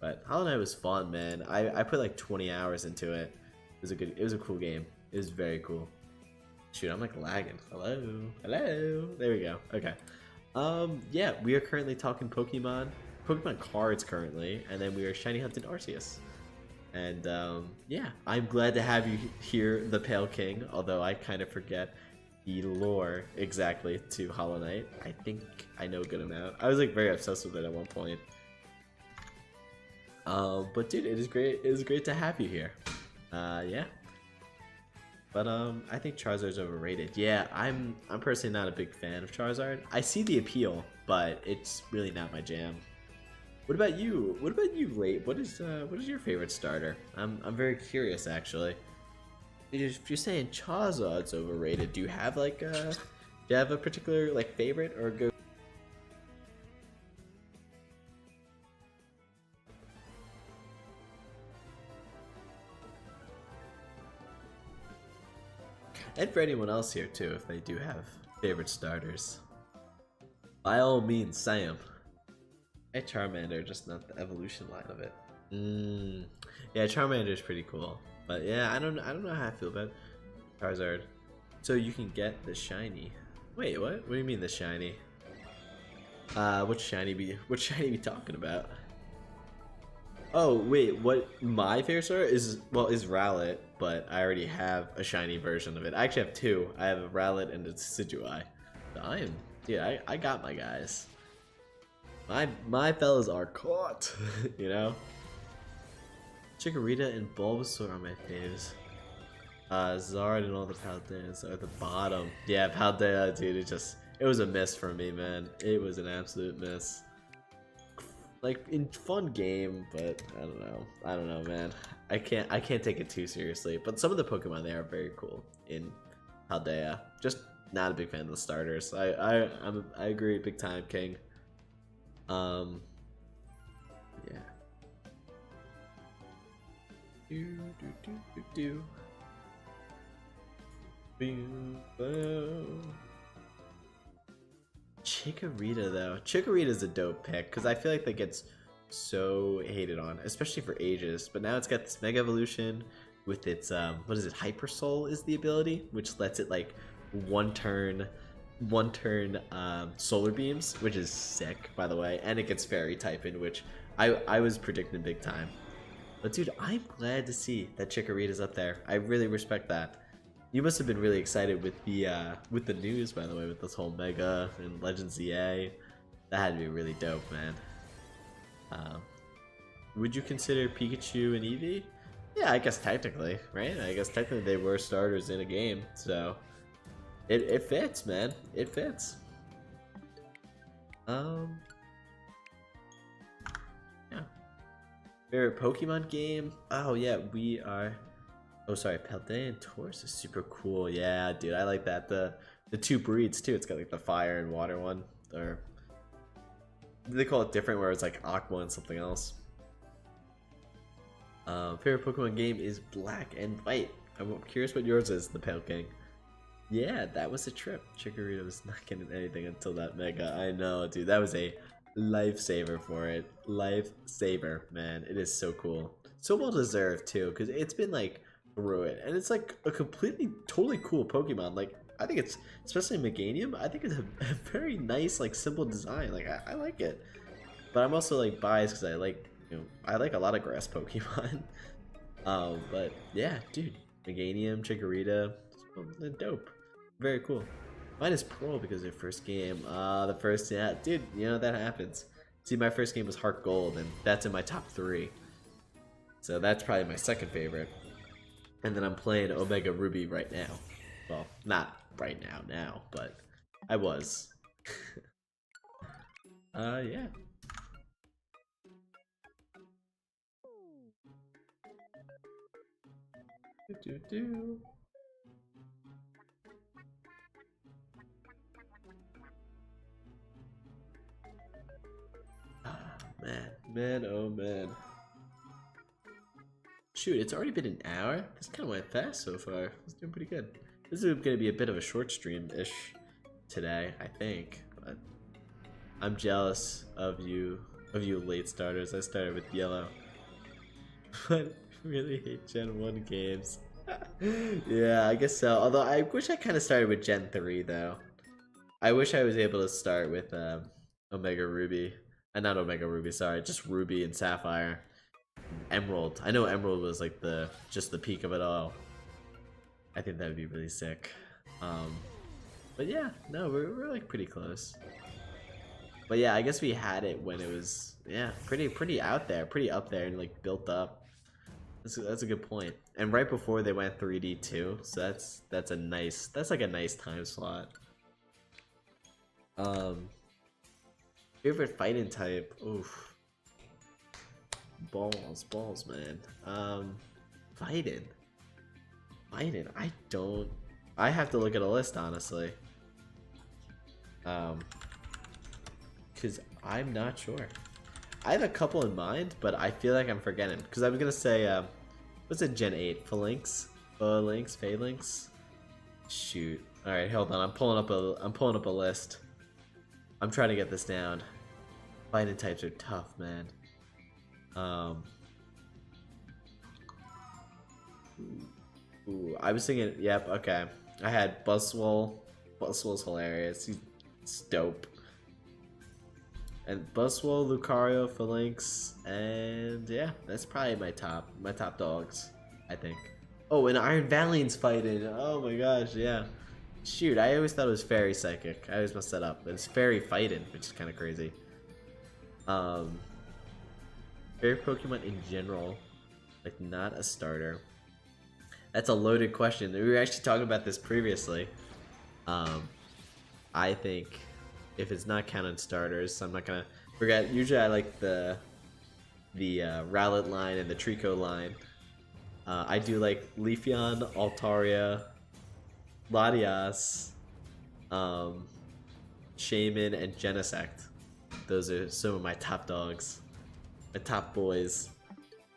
But Hollow Knight was fun, man. I put like 20 hours into it. It was a cool game. It was very cool. Shoot, I'm like lagging. Hello. There we go. Okay. Yeah, we are currently talking Pokemon cards currently, and then we are shiny hunting Arceus. And yeah, I'm glad to have you here, the Pale King, although I kind of forget the lore exactly to Hollow Knight. I think I know a good amount. I was like very obsessed with it at one point. But dude, it is great to have you here. Yeah. But I think Charizard's overrated. Yeah, I'm personally not a big fan of Charizard. I see the appeal, but it's really not my jam. What about you? What about you, Late? What is your favorite starter? I'm very curious actually. If you're saying Charizard's overrated, do you have like do you have a particular like favorite or go? And for anyone else here too, if they do have favorite starters, by all means say them. Hey, Charmander, just not the evolution line of it. Yeah, Charmander is pretty cool, but yeah, I don't know how I feel about Charizard. So you can get the shiny. Wait, what? What do you mean the shiny? What shiny be talking about? Oh wait, what my favorite starter is? Well, is Rowlet, but I already have a shiny version of it. I actually have two. I have a Rowlet and a Decidueye. Dude, I got my guys. My fellas are caught, you know? Chikorita and Bulbasaur are my faves. Zard and all the Paldeans are the bottom. Yeah, Paldea, dude, it was a miss for me, man. It was an absolute miss. Like, in fun game, but I don't know, man. I can't take it too seriously. But some of the Pokemon there are very cool in Paldea. Just not a big fan of the starters. I agree, big time, King. Yeah. Chikorita though. Chikorita's a dope pick because I feel like that gets so hated on, especially for ages. But now it's got this Mega Evolution with its what is it? Hyper Soul is the ability, which lets it like one turn solar beams, which is sick, by the way, and it gets fairy type in, which I was predicting big time. But dude, I'm glad to see that Chikorita's up there. I really respect that. You must have been really excited with the news, by the way, with this whole Mega and Legends ZA. That had to be really dope, man. Would you consider Pikachu and Eevee? Yeah, I guess technically, right? I guess technically they were starters in a game, so it fits, man. It fits. Yeah. Favorite Pokemon game? Oh yeah, we are. Oh sorry, Paldean Taurus is super cool. Yeah, dude, I like that. The two breeds too. It's got like the fire and water one, or they call it different, where it's like Aqua and something else. Favorite Pokemon game is Black and White. I'm curious what yours is, the Pale King. Yeah, that was a trip. Chikorita was not getting anything until that Mega. I know, dude. That was a lifesaver for it. Lifesaver, man. It is so cool. So well deserved too, because it's been like through it, and it's like a totally cool Pokemon. Like I think it's, especially Meganium, I think it's a very nice, like simple design. Like I like it, but I'm also like biased because I like, I like a lot of grass Pokemon. But yeah, dude, Meganium, Chikorita, they're dope. Very cool. Mine is Pearl because their first game. The first, yeah, dude, that happens. See, my first game was Heart Gold, and that's in my top 3. So that's probably my second favorite. And then I'm playing Omega Ruby right now. Well, not right now, but I was. Yeah. Do. Man, oh man. Shoot, it's already been an hour? This kind of went fast so far. It's doing pretty good. This is going to be a bit of a short stream-ish today, I think. But I'm jealous of you late starters. I started with yellow. But I really hate Gen 1 games. Yeah, I guess so. Although I wish I kind of started with Gen 3, though. I wish I was able to start with Omega Ruby. Not Omega Ruby, sorry. Just Ruby and Sapphire. Emerald. I know Emerald was like just the peak of it all. I think that would be really sick. But yeah, no, we're like pretty close. But yeah, I guess we had it when it was, yeah, pretty out there, pretty up there, and like built up. That's a good point. And right before they went 3D too, so that's like a nice time slot. Favorite fighting type? Oof. Balls, man. Fighting. I have to look at a list, honestly. Because I'm not sure. I have a couple in mind, but I feel like I'm forgetting. Because I was gonna say, what's it, Gen 8? Phalanx? Phalanx? Shoot. Alright, hold on. I'm pulling up a list. I'm trying to get this down. Fighting types are tough, man. Ooh, I was thinking, yep, okay. I had Buzzwole. Buzzwole's hilarious. He's dope. And Buzzwole, Lucario, Phalanx, and yeah, that's probably my top dogs, I think. Oh, and Iron Valiant's fighting. Oh my gosh, yeah. Shoot, I always thought it was Fairy Psychic. I always messed that up. But it's Fairy Fighting, which is kind of crazy. Fairy Pokemon in general, like not a starter. That's a loaded question. We were actually talking about this previously. I think if it's not counting starters, I'm not gonna forget. Usually I like the Rowlet line and the Trico line. I do like Leafeon, Altaria, Latias, Shaman, and Genesect. Those are some of my top dogs, my top boys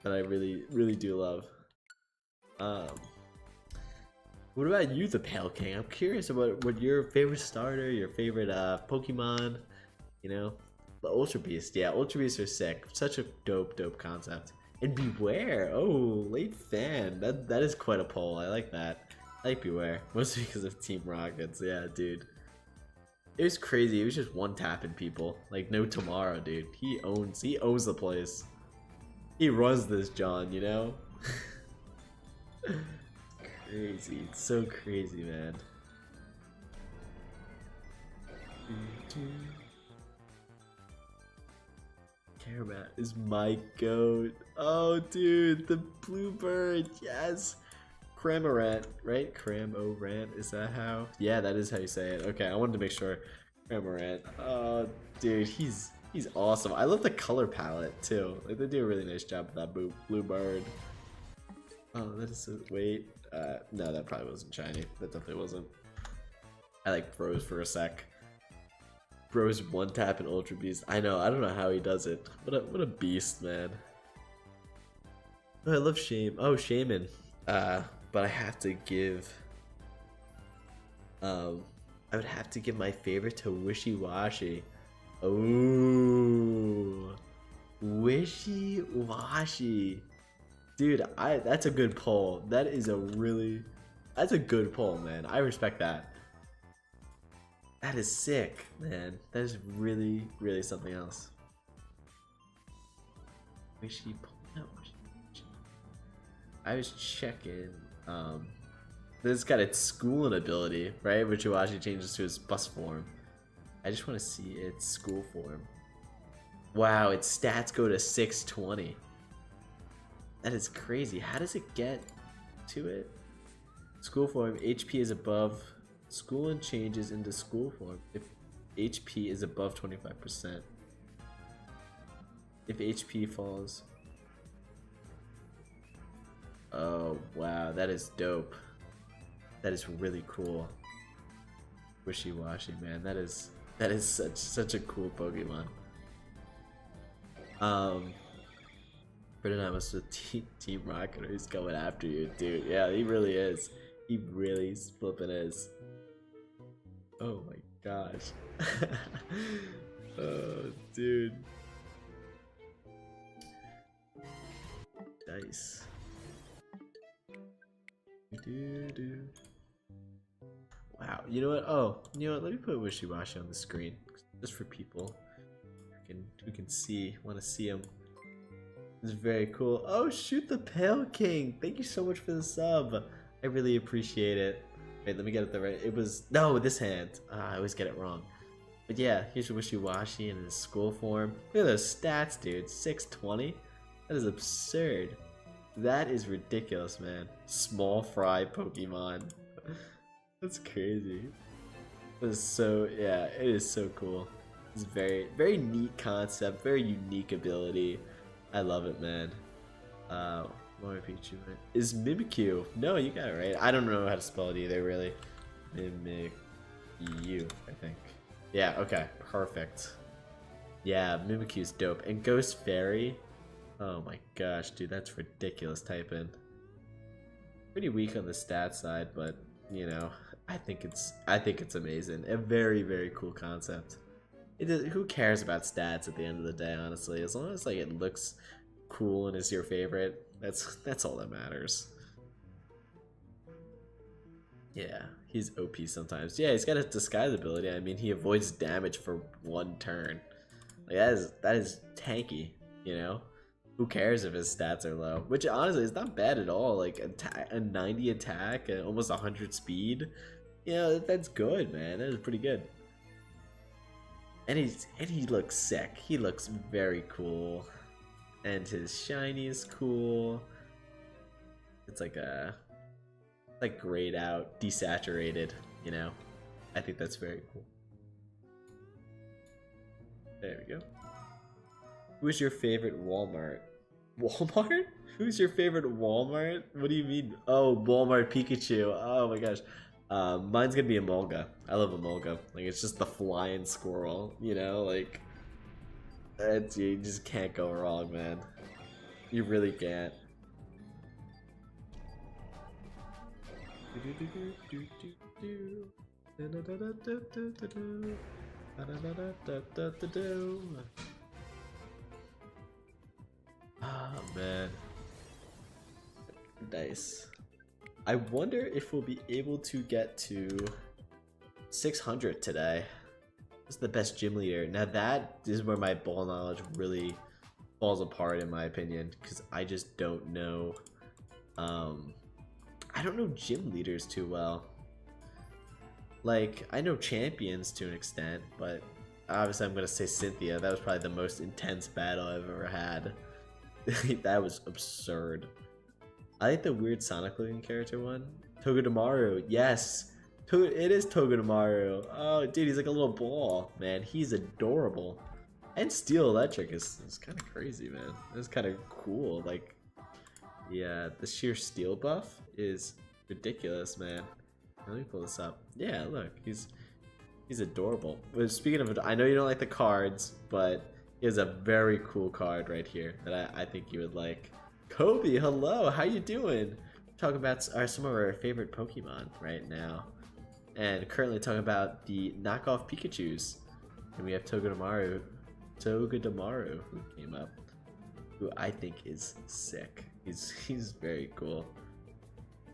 that I really do love. What about you, the Pale King? I'm curious about what your favorite starter, your favorite Pokemon. You know, the Ultra Beast. Yeah, Ultra Beasts are sick. Such a dope concept. And Beware. Oh, late fan. That is quite a poll. I like that. I like Beware, mostly because of Team Rockets. Yeah, dude. It was crazy. It was just one tapping people. Like no tomorrow, dude. He owns the place. He runs this, John. You know. Crazy. It's so crazy, man. Caramat is my goat. Oh, dude, the Bluebird. Yes. Cramorant, right? Cramorant, is that how? Yeah, that is how you say it. Okay, I wanted to make sure. Cramorant. Oh, dude, he's awesome. I love the color palette too. Like they do a really nice job with that Bluebird. Oh, that is so. Wait, no, that probably wasn't shiny. That definitely wasn't. I like froze for a sec. Bros one tap and Ultra Beast. I know. I don't know how he does it. What a beast, man. Oh, I love Shaman. But I have to give. I would have to give my favorite to Wishy-Washy. Oh, Wishy-Washy. Dude, that's a good poll. That's a good poll, man. I respect that. That is sick, man. That is really something else. Wishy, no, I was checking. This has got its schooling ability, right? Wishy-Washy changes to its bus form. I just want to see its school form. Wow, its stats go to 620. That is crazy. How does it get to it? School form, HP is above. Schooling changes into school form if HP is above 25%. If HP falls. Oh, wow, that is dope. That is really cool. Wishy-Washy, man. That is such a cool Pokemon. Ferdinand was with Team Rocket. He's coming after you, dude. Yeah, he really is. He really flipping is. Oh my gosh. Oh, dude. Nice. Wow. You know what? Oh, you know what? Let me put Wishy-Washy on the screen just for people who can see, want to see him. It's very cool. Oh, shoot, the Pale King. Thank you so much for the sub. I really appreciate it. Wait, let me get it the right. It was no, this hand. I always get it wrong. But yeah, here's Wishy-Washy in his school form. Look at those stats, dude. 620. That is absurd. That is ridiculous, man. Small fry Pokemon. That's crazy. It's so, yeah, it is so cool. It's very neat concept, very unique ability. I love it, man. Pikachu is Mimikyu. No, you got it right. I don't know how to spell it either, really. Mimikyu, I think. Yeah, okay, perfect. Yeah, Mimikyu's dope. And Ghost Fairy. Oh my gosh, dude, that's ridiculous typing. Pretty weak on the stat side, but you know, I think it's amazing. A very cool concept. Who cares about stats at the end of the day, honestly? As long as like it looks cool and is your favorite, that's all that matters. Yeah, he's OP sometimes. Yeah, he's got a disguise ability. I mean, he avoids damage for one turn. Like that is tanky, you know? Who cares if his stats are low? Which honestly is not bad at all. Like a 90 attack and almost 100 speed. You know, that's good, man. That is pretty good. And he looks sick. He looks very cool. And his shiny is cool. It's like grayed out, desaturated, you know. I think that's very cool. There we go. Who's your favorite Walmart? Walmart? Who's your favorite Walmart? What do you mean? Oh, Walmart Pikachu. Oh my gosh. Mine's gonna be Emolga. I love Emolga. Like, it's just the flying squirrel, you know? Like, you just can't go wrong, man. You really can't. Oh man, nice. I wonder if we'll be able to get to 600 today. What's the best gym leader? Now that is where my ball knowledge really falls apart, in my opinion, because I just don't know. I don't know gym leaders too well. Like, I know champions to an extent, but obviously I'm gonna say Cynthia. That was probably the most intense battle I've ever had. That was absurd. I like the weird Sonic looking character one. Togedemaru, yes! It is Togedemaru. Oh, dude, he's like a little ball. Man, he's adorable. And Steel Electric is kind of crazy, man. It's kind of cool. Like, yeah, the sheer steel buff is ridiculous, man. Let me pull this up. Yeah, look, he's adorable. But speaking of, I know you don't like the cards, but he has a very cool card right here that I think you would like. Kobe, hello, how you doing? Talking about some of our favorite Pokemon right now, and currently talking about the knockoff Pikachus. And we have Togedemaru, who came up, who I think is sick. He's very cool.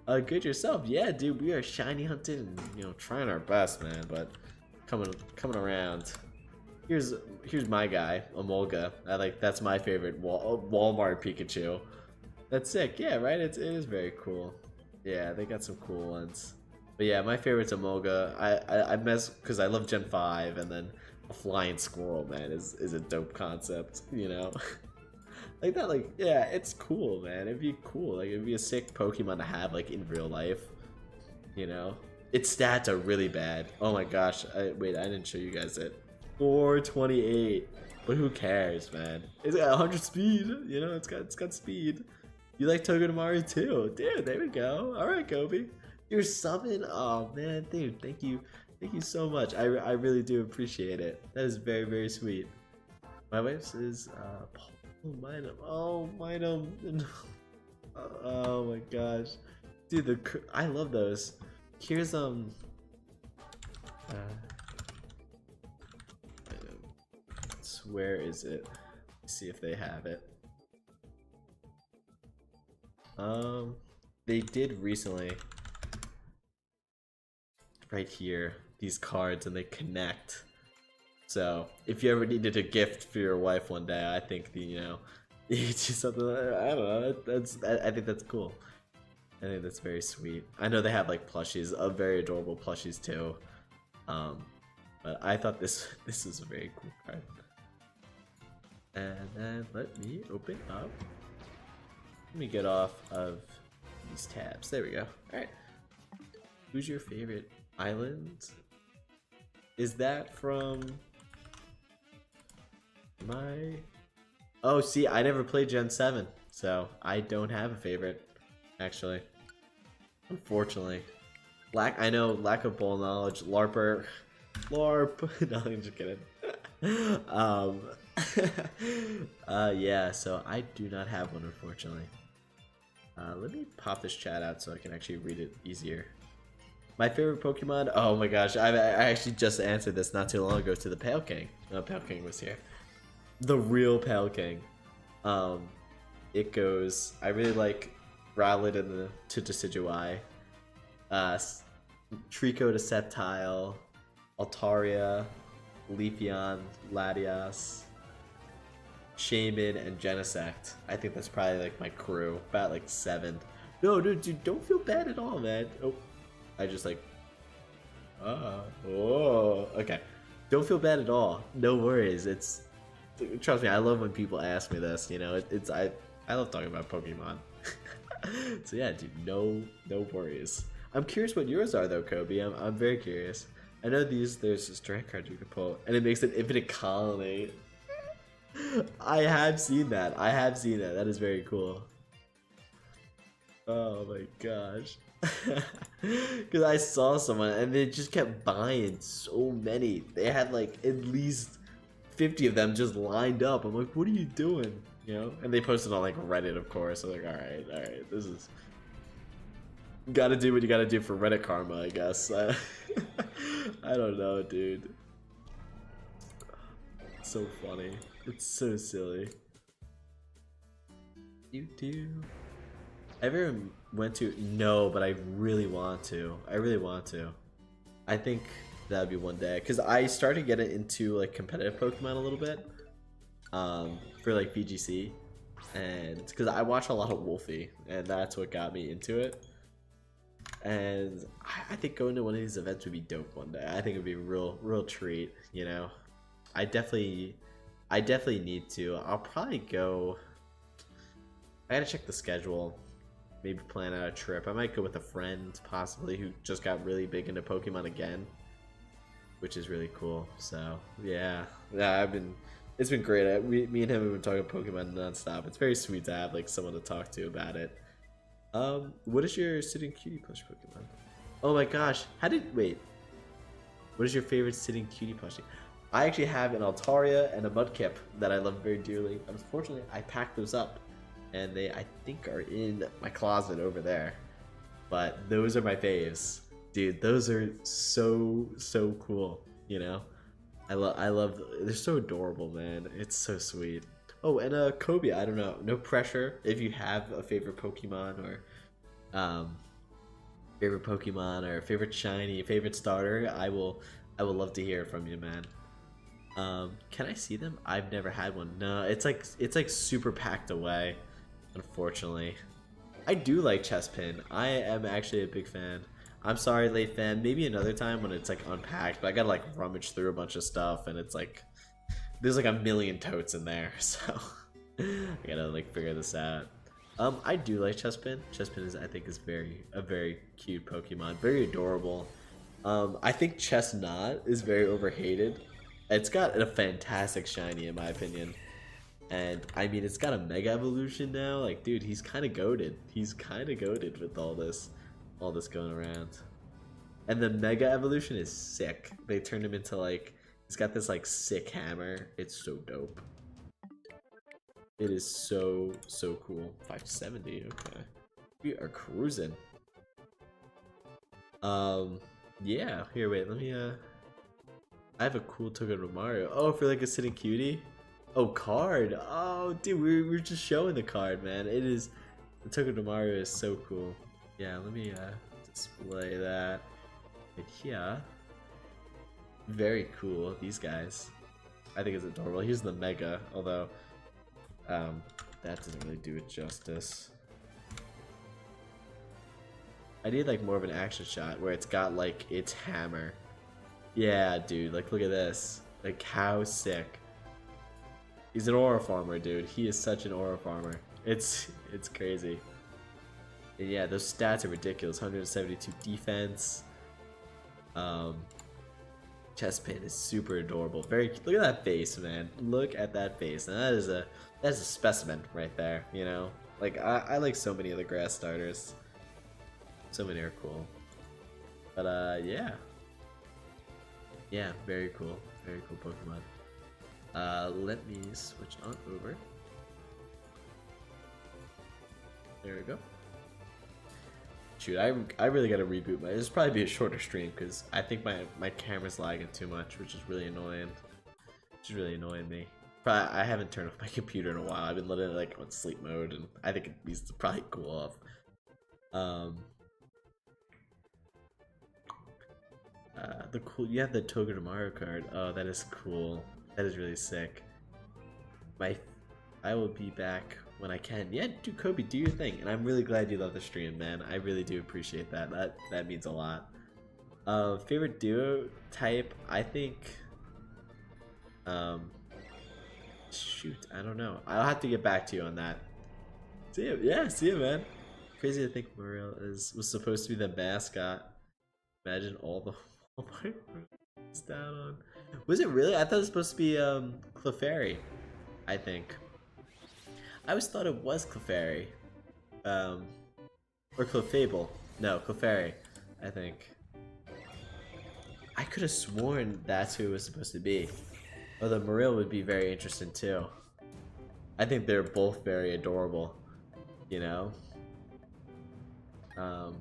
Good yourself. Yeah, dude, we are shiny hunting and, you know, trying our best, man, but coming around. Here's my guy, Emolga. That's my favorite Walmart Pikachu. That's sick. Yeah, right? It is very cool. Yeah, they got some cool ones. But yeah, my favorite's Emolga. I mess because I love Gen 5, and then a flying squirrel, man, is a dope concept, you know? Like that, like, yeah, it's cool, man. It'd be cool. Like, it'd be a sick Pokemon to have, like, in real life, you know? Its stats are really bad. Oh my gosh. Wait, I didn't show you guys it. 428. But who cares, man? It's got 100 speed, you know? It's got speed. You like Togedemaru too. Dude, there we go. Alright, Kobe. You're subbing? Oh, man, dude, thank you. Thank you so much. I really do appreciate it. That is very, very sweet. My wife's is, Minum. Oh, Minum. Oh my gosh, dude, I love those. Here's where is it? Let's see if they have it. They did recently. Right here, these cards, and they connect. So if you ever needed a gift for your wife one day, I think it's just something like, I don't know. I think that's cool. I think that's very sweet. I know they have like plushies, very adorable plushies too. But I thought this is a very cool card. And then let me open up. Let me get off of these tabs. There we go. All right. Who's your favorite island? Is that from my... Oh, see, I never played Gen 7, so I don't have a favorite, actually. Unfortunately. I know, lack of ball knowledge, LARP. No, I'm just kidding. Yeah, so I do not have one, unfortunately. Let me pop this chat out so I can actually read it easier. My favorite Pokemon? Oh my gosh, I actually just answered this not too long ago to the Pale King. No, Pale King was here. The real Pale King. It goes, I really like Rowlet to Decidueye, Trico to Sceptile, Altaria, Leafeon, Latias, Shaman, and Genesect. I think that's probably like my crew, about like 7. No, dude, don't feel bad at all, man. Oh, I just like Oh, okay. Don't feel bad at all. No worries. It's trust me. I love when people ask me this. You know, it's I love talking about Pokemon. So yeah, dude, no worries. I'm curious what yours are though, Kobe. I'm very curious. I know there's this direct card you can pull, and it makes an infinite colony. I have seen that. I have seen that. That is very cool. Oh my gosh. Because I saw someone and they just kept buying so many. They had like at least 50 of them just lined up. I'm like, what are you doing? You know? And they posted on like Reddit, of course. I'm like, alright, this is. You gotta do what you gotta do for Reddit karma, I guess. I don't know, dude. It's so funny. It's so silly. You do. Ever went to? No, but I really want to. I really want to. I think that'd be one day because I started getting into like competitive Pokemon a little bit, for like VGC, and because I watch a lot of Wolfie, and that's what got me into it. And I think going to one of these events would be dope one day. I think it would be a real treat. You know, I definitely need to. I'll probably go. I gotta check the schedule. Maybe plan out a trip. I might go with a friend, possibly, who just got really big into Pokemon again, which is really cool. So yeah, it's been great. Me and him have been talking Pokemon nonstop. It's very sweet to have like someone to talk to about it. What is your sitting cutie plush Pokemon? Oh my gosh, wait? What is your favorite sitting cutie plushie? I actually have an Altaria and a Mudkip that I love very dearly. Unfortunately, I packed those up, and they I think are in my closet over there. But those are my faves, dude. Those are so cool. You know, I love. They're so adorable, man. It's so sweet. Oh, and Kobe, I don't know. No pressure. If you have a favorite Pokemon or favorite shiny, favorite starter, I will love to hear from you, man. Can I see them? I've never had one. No, it's like super packed away, unfortunately. I do like Chespin. I am actually a big fan. I'm sorry, late fan. Maybe another time when it's like unpacked, but I gotta like rummage through a bunch of stuff, and it's like there's like a million totes in there, so I gotta like figure this out. I do like Chespin. Chespin is I think is a very cute Pokemon, very adorable. I think Chestnut is very overhated. It's got a fantastic shiny in my opinion, and I mean it's got a Mega Evolution now. Like, dude, he's kind of goated. He's kind of goated with all this going around. And the Mega Evolution is sick. They turned him into like. He's got this like sick hammer. It's so dope. It is so cool. 570. Okay, we are cruising. Yeah. Here, wait. Let me. I have a cool Togedemaru. Oh, for like a sitting cutie. Oh, card. Oh, dude, we're just showing the card, man. It is. The Togedemaru is so cool. Yeah. Let me display that. Like here. Very cool, these guys. I think it's adorable. Here's the Mega, although that doesn't really do it justice. I need like more of an action shot where it's got like its hammer. Yeah, dude, like look at this. Like how sick. He's an aura farmer, dude. He is such an aura farmer. It's crazy. And yeah, those stats are ridiculous. 172 defense. Chespin is super adorable. Look at that face, man. Look at that face. And that's a specimen right there, you know? Like I like so many of the grass starters. So many are cool. But yeah. Yeah, very cool. Very cool Pokemon. Let me switch on over. There we go. Shoot, I really gotta reboot my. This will probably be a shorter stream because I think my camera's lagging too much, which is really annoying. Which is really annoying me. I haven't turned off my computer in a while. I've been letting it like on sleep mode, and I think it needs to probably cool off. You have the Togedemaru card. Oh, that is cool. That is really sick. I will be back when I can. Yeah, do Kobe, do your thing. And I'm really glad you love the stream, man. I really do appreciate that. That means a lot. Favorite duo type, I think. Um, Shoot, I don't know. I'll have to get back to you on that. See ya, yeah, see ya, man. Crazy to think Muriel was supposed to be the mascot. Imagine all the Walmart is down on. Was it really? I thought it was supposed to be Clefairy. I think. I always thought it was Clefairy. Or Clefable. No, Clefairy, I think. I could have sworn that's who it was supposed to be. Although Muriel would be very interesting too. I think they're both very adorable, you know? I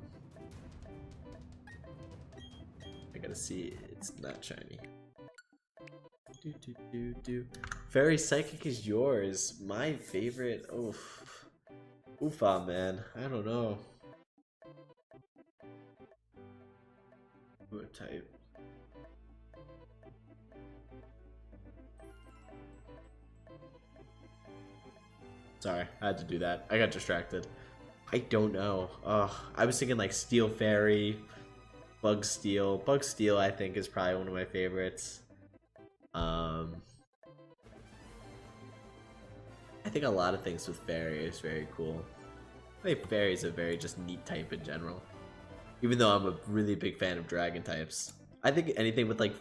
gotta see, it's not shiny. Fairy Psychic is yours. My favorite, oof. Oofa, man, I don't know. What type? Sorry, I had to do that. I got distracted. I don't know. I was thinking like Steel Fairy, Bug Steel. Bug Steel, I think, is probably one of my favorites. I think a lot of things with Fairy is very cool. I think Fairy is a very just neat type in general. Even though I'm a really big fan of Dragon types. I think anything with like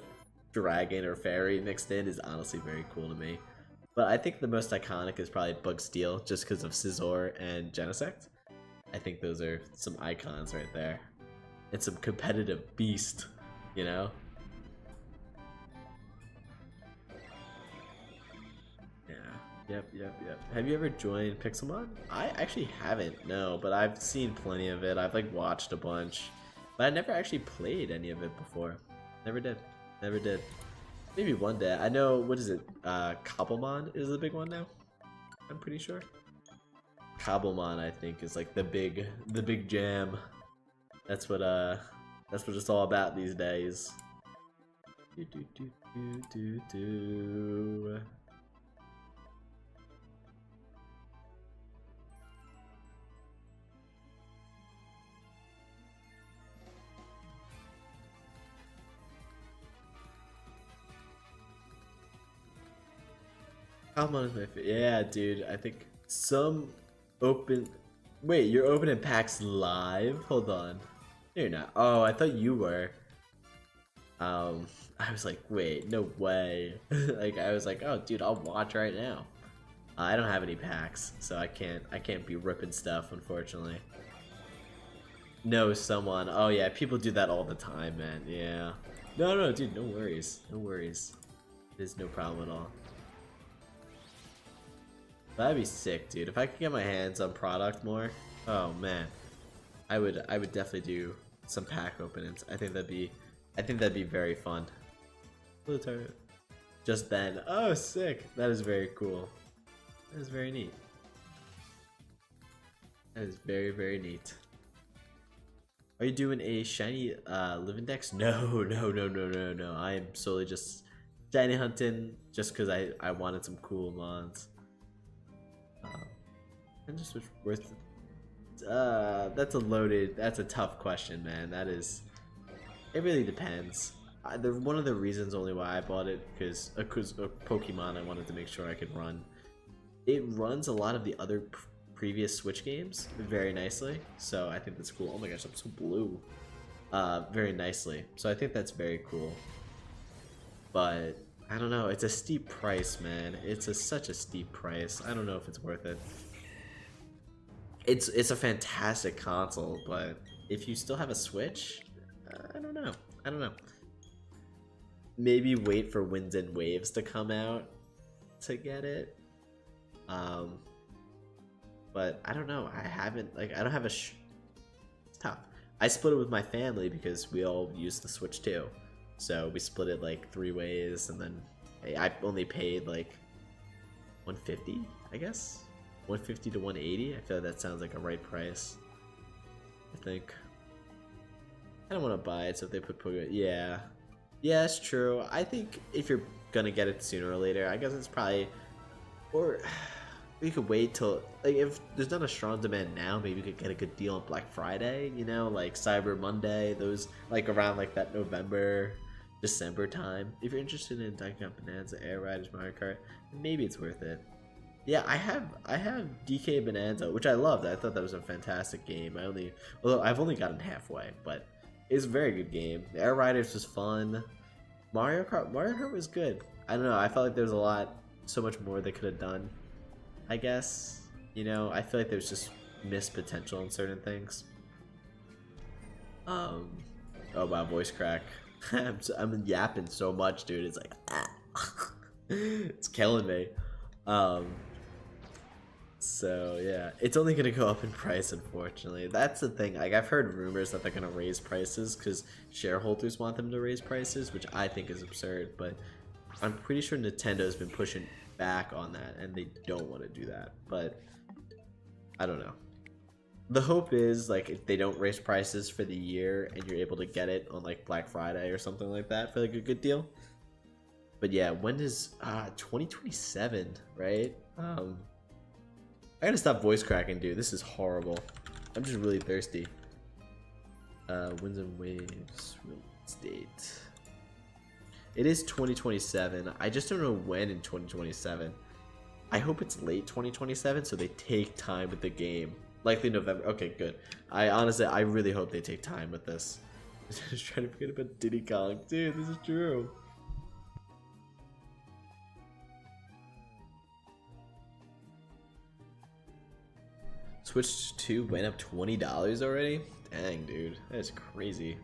Dragon or Fairy mixed in is honestly very cool to me. But I think the most iconic is probably Bug Steel, just because of Scizor and Genesect. I think those are some icons right there. And some competitive beast, you know? Yeah, yep. Have you ever joined Pixelmon? I actually haven't, no, but I've seen plenty of it. I've like watched a bunch. But I never actually played any of it before. Never did. Maybe one day. I know, what is it? Cobblemon is the big one now? I'm pretty sure. Cobblemon, I think, is like the big jam. That's what it's all about these days. Cobblemon is my favorite. Yeah, dude. I think some open. Wait, you're opening packs live? Hold on. No, you're not. Oh, I thought you were. I was like, wait, no way. Like, I was like, oh, dude, I'll watch right now. I don't have any packs, so I can't be ripping stuff, unfortunately. Know someone. Oh yeah, people do that all the time, man. Yeah. No, dude, no worries. There's no problem at all. That'd be sick, dude. If I could get my hands on product more, oh man, I would definitely do some pack openings. I think that'd be very fun. Just then. Oh, sick. That is very cool. That is very neat. That is very neat. Are you doing a shiny live index? No. I am solely just shiny hunting just because I wanted some cool mods. And just worth. That's a tough question, man. It really depends. One of the reasons only why I bought it because a Pokemon I wanted to make sure I could run. It runs a lot of the other previous Switch games very nicely, so I think that's cool. Oh my gosh, I'm so blue. Very nicely, so I think that's very cool. But I don't know. It's a steep price, man. Such a steep price. I don't know if it's worth it. It's a fantastic console, but if you still have a Switch, I don't know. Maybe wait for Winds and Waves to come out to get it. But I don't know. I don't have it's tough. I split it with my family because we all use the Switch too. So we split it like 3 ways, and then I only paid like $150, I guess. $150 to $180. I feel like that sounds like a right price. I think. I don't want to buy it, so if they put Pokemon, yeah, it's true. I think if you're gonna get it sooner or later, I guess it's probably, or we could wait till, like, if there's not a strong demand now, maybe we could get a good deal on Black Friday, you know, like Cyber Monday, those, like, around, like, that November, December time. If you're interested in Donkey Kong Bonanza, Air Riders, Mario Kart, maybe it's worth it. Yeah, I have DK Bonanza, which I loved. I thought that was a fantastic game. Although I've only gotten halfway, but it's a very good game. Air Riders was fun. Mario Kart was good. I don't know, I felt like there was so much more they could have done, I guess. You know, I feel like there's just missed potential in certain things. Oh wow, voice crack. I'm yapping so much, dude. It's like, it's killing me. So yeah, it's only gonna go up in price, unfortunately. That's the thing. Like, I've heard rumors that they're gonna raise prices because shareholders want them to raise prices, which I think is absurd. But I'm pretty sure Nintendo's been pushing back on that, and they don't want to do that. But I don't know. The hope is, like, if they don't raise prices for the year and you're able to get it on, like, Black Friday or something like that for, like, a good deal. But yeah, when does 2027, right? I gotta stop voice cracking, dude. This is horrible. I'm just really thirsty. Winds and Waves release date. It is 2027. I just don't know when in 2027. I hope it's late 2027 so they take time with the game. Likely November. Okay, good. I really hope they take time with this. I'm just trying to forget about Diddy Kong. Dude, this is true. Switch 2 went up $20 already? Dang, dude. That is crazy.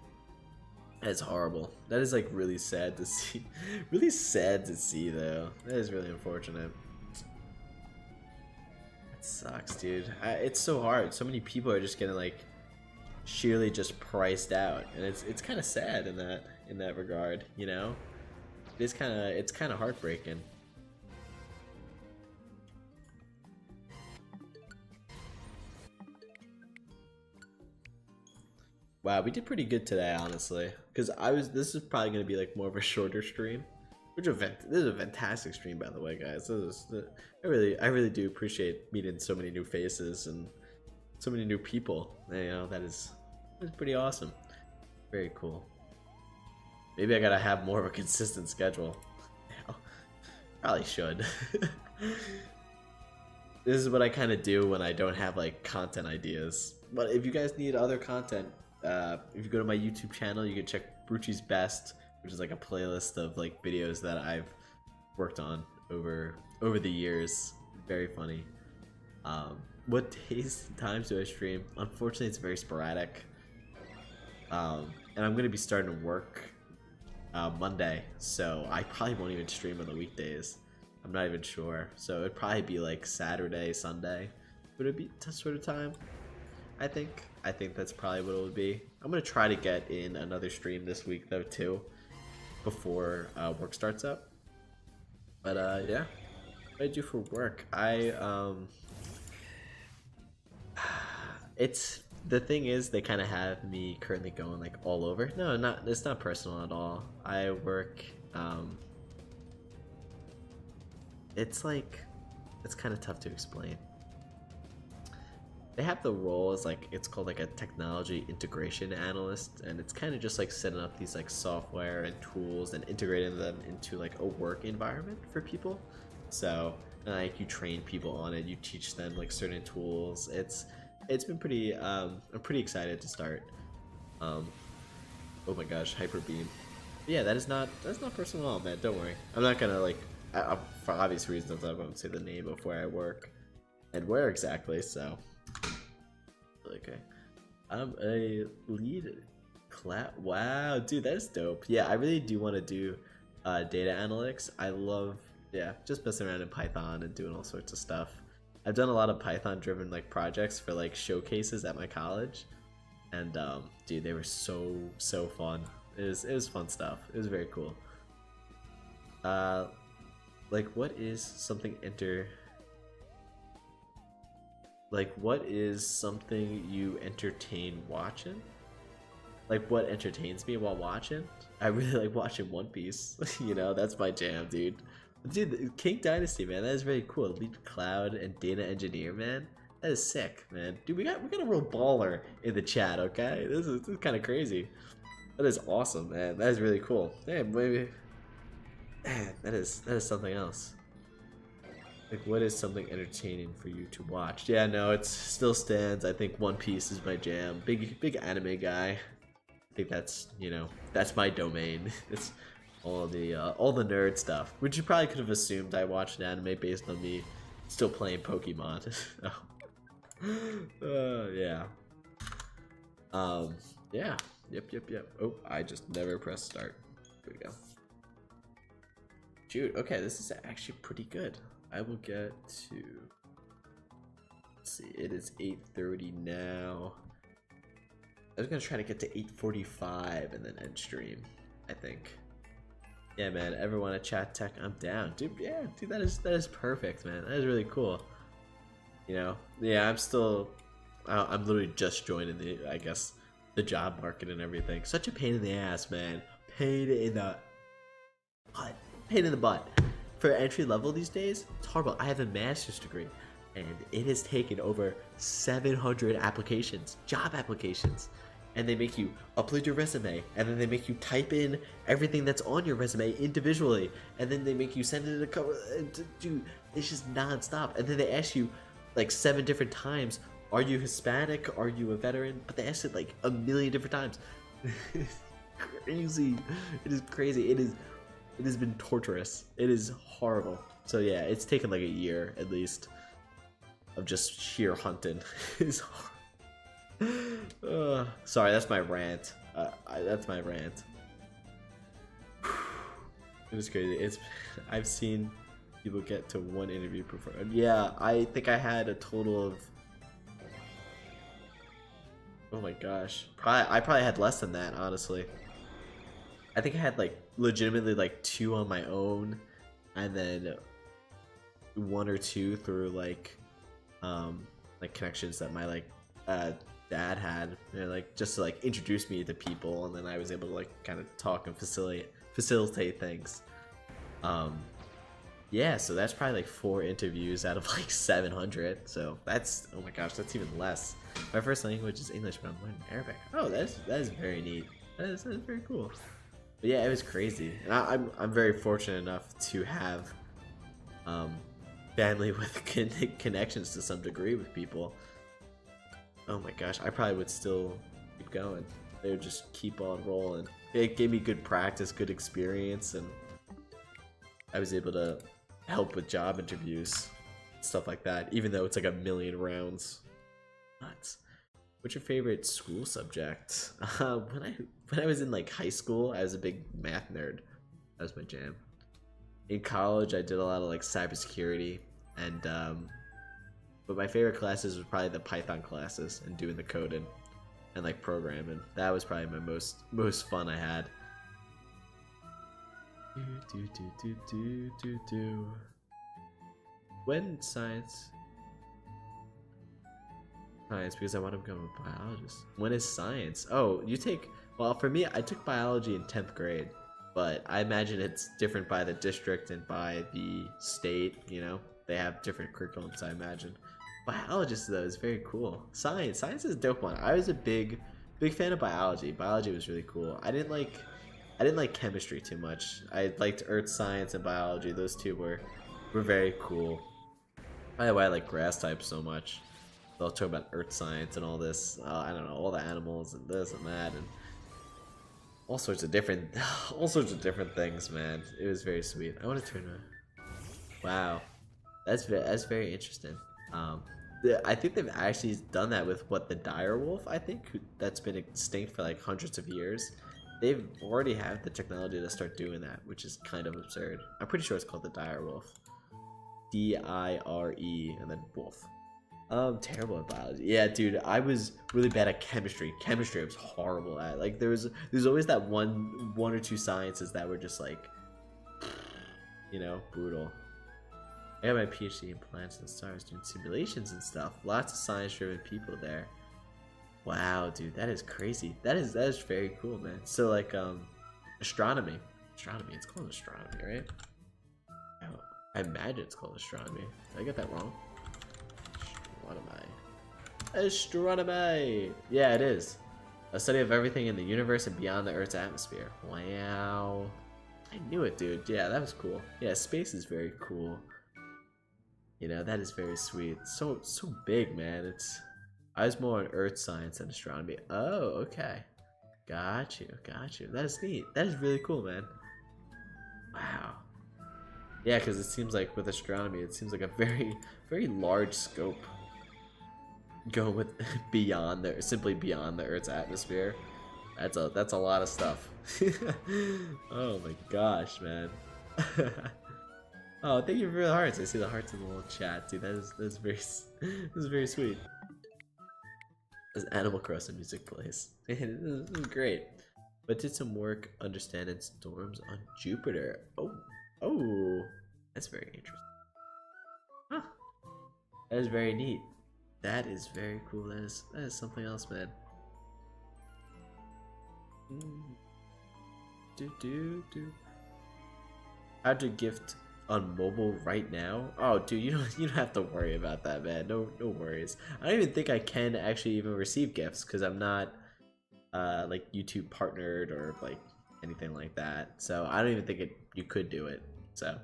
That is horrible. That is, like, really sad to see. Really sad to see, though. That is really unfortunate. That sucks, dude. It's so hard. So many people are just getting, like, sheerly just priced out, and it's kind of sad in that regard, you know? It's kind of heartbreaking. Wow, we did pretty good today, honestly. Because this is probably gonna be like more of a shorter stream. This is a fantastic stream, by the way, guys. I really do appreciate meeting so many new faces and so many new people. You know, that's pretty awesome. Very cool. Maybe I gotta have more of a consistent schedule. Probably should. This is what I kind of do when I don't have like content ideas. But if you guys need other content, if you go to my YouTube channel, you can check Brucci's Best, which is like a playlist of like videos that I've worked on over the years. Very funny. What days and times do I stream? Unfortunately, it's very sporadic. And I'm gonna be starting to work Monday, so I probably won't even stream on the weekdays. I'm not even sure. So it'd probably be like Saturday, Sunday. Would it be that sort of time? I think that's probably what it would be. I'm gonna try to get in another stream this week though too, before work starts up. But yeah, what do I do for work? It's the thing is they kind of have me currently going like all over. No, it's not personal at all. I work. It's kind of tough to explain. They have the role as like, it's called like a technology integration analyst, and it's kind of just like setting up these like software and tools and integrating them into like a work environment for people. So like you train people on it, you teach them like certain tools. It's been pretty I'm pretty excited to start. Oh my gosh, hyper beam. But yeah, that's not personal at all, man. Don't worry. I'm not gonna like for obvious reasons I won't say the name of where I work and where exactly, so okay. I'm a lead wow, dude, that's dope. Yeah, I really do want to do data analytics. I love, yeah, just messing around in Python and doing all sorts of stuff. I've done a lot of Python driven like projects for like showcases at my college, and dude, they were so fun. It was fun stuff. It was very cool. Like what is something what is something you entertain watching? Like what entertains me while watching? I really like watching One Piece. You know, that's my jam, dude. Dude, King Dynasty, man, that is very cool. Lead cloud and data engineer, man. That is sick, man. Dude, we got a real baller in the chat, okay? This is kind of crazy. That is awesome, man. That is really cool. Hey, maybe, man, that is something else. Like, what is something entertaining for you to watch? Yeah, no, it still stands. I think One Piece is my jam. Big anime guy. I think that's, you know, that's my domain. It's all the nerd stuff, which you probably could have assumed I watched an anime based on me still playing Pokemon. Yeah. Yeah. Yep. Oh, I just never pressed start. Here we go. Dude, okay, this is actually pretty good. I will get to, let's see, it is 8:30 now. I was gonna try to get to 8:45 and then end stream, I think. Yeah, man, ever want to chat tech? I'm down. Dude, yeah, dude, that is perfect, man. That is really cool. You know, yeah, I'm literally just joining I guess, the job market and everything. Such a pain in the ass, man. Pain in the butt. Pain in the butt. For entry level these days, it's horrible. I have a master's degree, and it has taken over 700 applications, job applications. And they make you upload your resume, and then they make you type in everything that's on your resume individually, and then they make you send it a cover. Dude, it's just non-stop. And then they ask you like 7 different times, are you Hispanic? Are you a veteran? But they ask it like a million different times. It's crazy. It is crazy. It has been torturous. It is horrible. So yeah, it's taken like a year at least of just sheer hunting. It's horrible. Sorry, that's my rant. That's my rant. It was crazy. I've seen people get to 1 interview per phone. Yeah, I think I had a total of, oh my gosh, I probably had less than that, honestly. I think I had like legitimately like 2 on my own, and then 1 or 2 through like connections that my dad had, you know, like just to like introduce me to people, and then I was able to like kind of talk and facilitate things. Yeah, so that's probably like 4 interviews out of like 700. So that's, oh my gosh, that's even less. My first language is English, but I'm learning Arabic. Oh, that is very neat. That is very cool. But yeah, it was crazy, and I'm very fortunate enough to have family with connections to some degree with people. Oh my gosh, I probably would still keep going. They would just keep on rolling. It gave me good practice, good experience, and I was able to help with job interviews, stuff like that, even though it's like a million rounds. Nuts. What's your favorite school subject? When I was in like high school, I was a big math nerd. That was my jam. In college, I did a lot of like cybersecurity, and but my favorite classes was probably the Python classes and doing the coding and like programming. That was probably my most fun I had. When science, because I want to become a biologist. When is science? Oh, you take, well, for me, I took biology in 10th grade, but I imagine it's different by the district and by the state, you know? They have different curriculums, I imagine. Biologist, though, is very cool. Science is a dope one. I was a big fan of biology. Biology was really cool. I didn't like chemistry too much. I liked earth science and biology. Those two were very cool. Probably why I like grass types so much. They'll talk about earth science and all this. I don't know, all the animals and this and that and all sorts of different things, man. It was very sweet. I want to turn my, wow, that's very interesting. I think they've actually done that with the dire wolf. I think that's been extinct for like hundreds of years. They've already have the technology to start doing that, which is kind of absurd. I'm pretty sure it's called the dire wolf. D-I-R-E and then wolf. Terrible at biology. Yeah, dude, I was really bad at chemistry. Chemistry I was horrible at. Like there's always that one or two sciences that were just like, you know, brutal. I got my PhD in plants and stars doing simulations and stuff. Lots of science-driven people there. Wow, dude, that is crazy. That is very cool, man. So like astronomy. It's called astronomy, right? I imagine it's called astronomy. Did I get that wrong? Astronomy. Astronomy! Yeah, it is. A study of everything in the universe and beyond the Earth's atmosphere. Wow. I knew it, dude. Yeah, that was cool. Yeah, space is very cool. You know, that is very sweet. So big, man. I was more on earth science than astronomy. Oh, okay. Got you. That is neat. That is really cool, man. Wow. Yeah, because it seems like with astronomy, it seems like a very large scope. Go with simply beyond the Earth's atmosphere. That's a lot of stuff. Oh my gosh, man. Oh, thank you for the hearts. I see the hearts in the little chat, dude. That's very sweet. As Animal Crossing music plays, this is great. But did some work understanding storms on Jupiter. Oh, that's very interesting. Huh. That is very neat. That is very cool. That is something else, man. How to gift on mobile right now? Oh, dude, you don't have to worry about that, man. No worries. I don't even think I can actually even receive gifts because I'm not like YouTube partnered or like anything like that. So I don't even think you could do it. So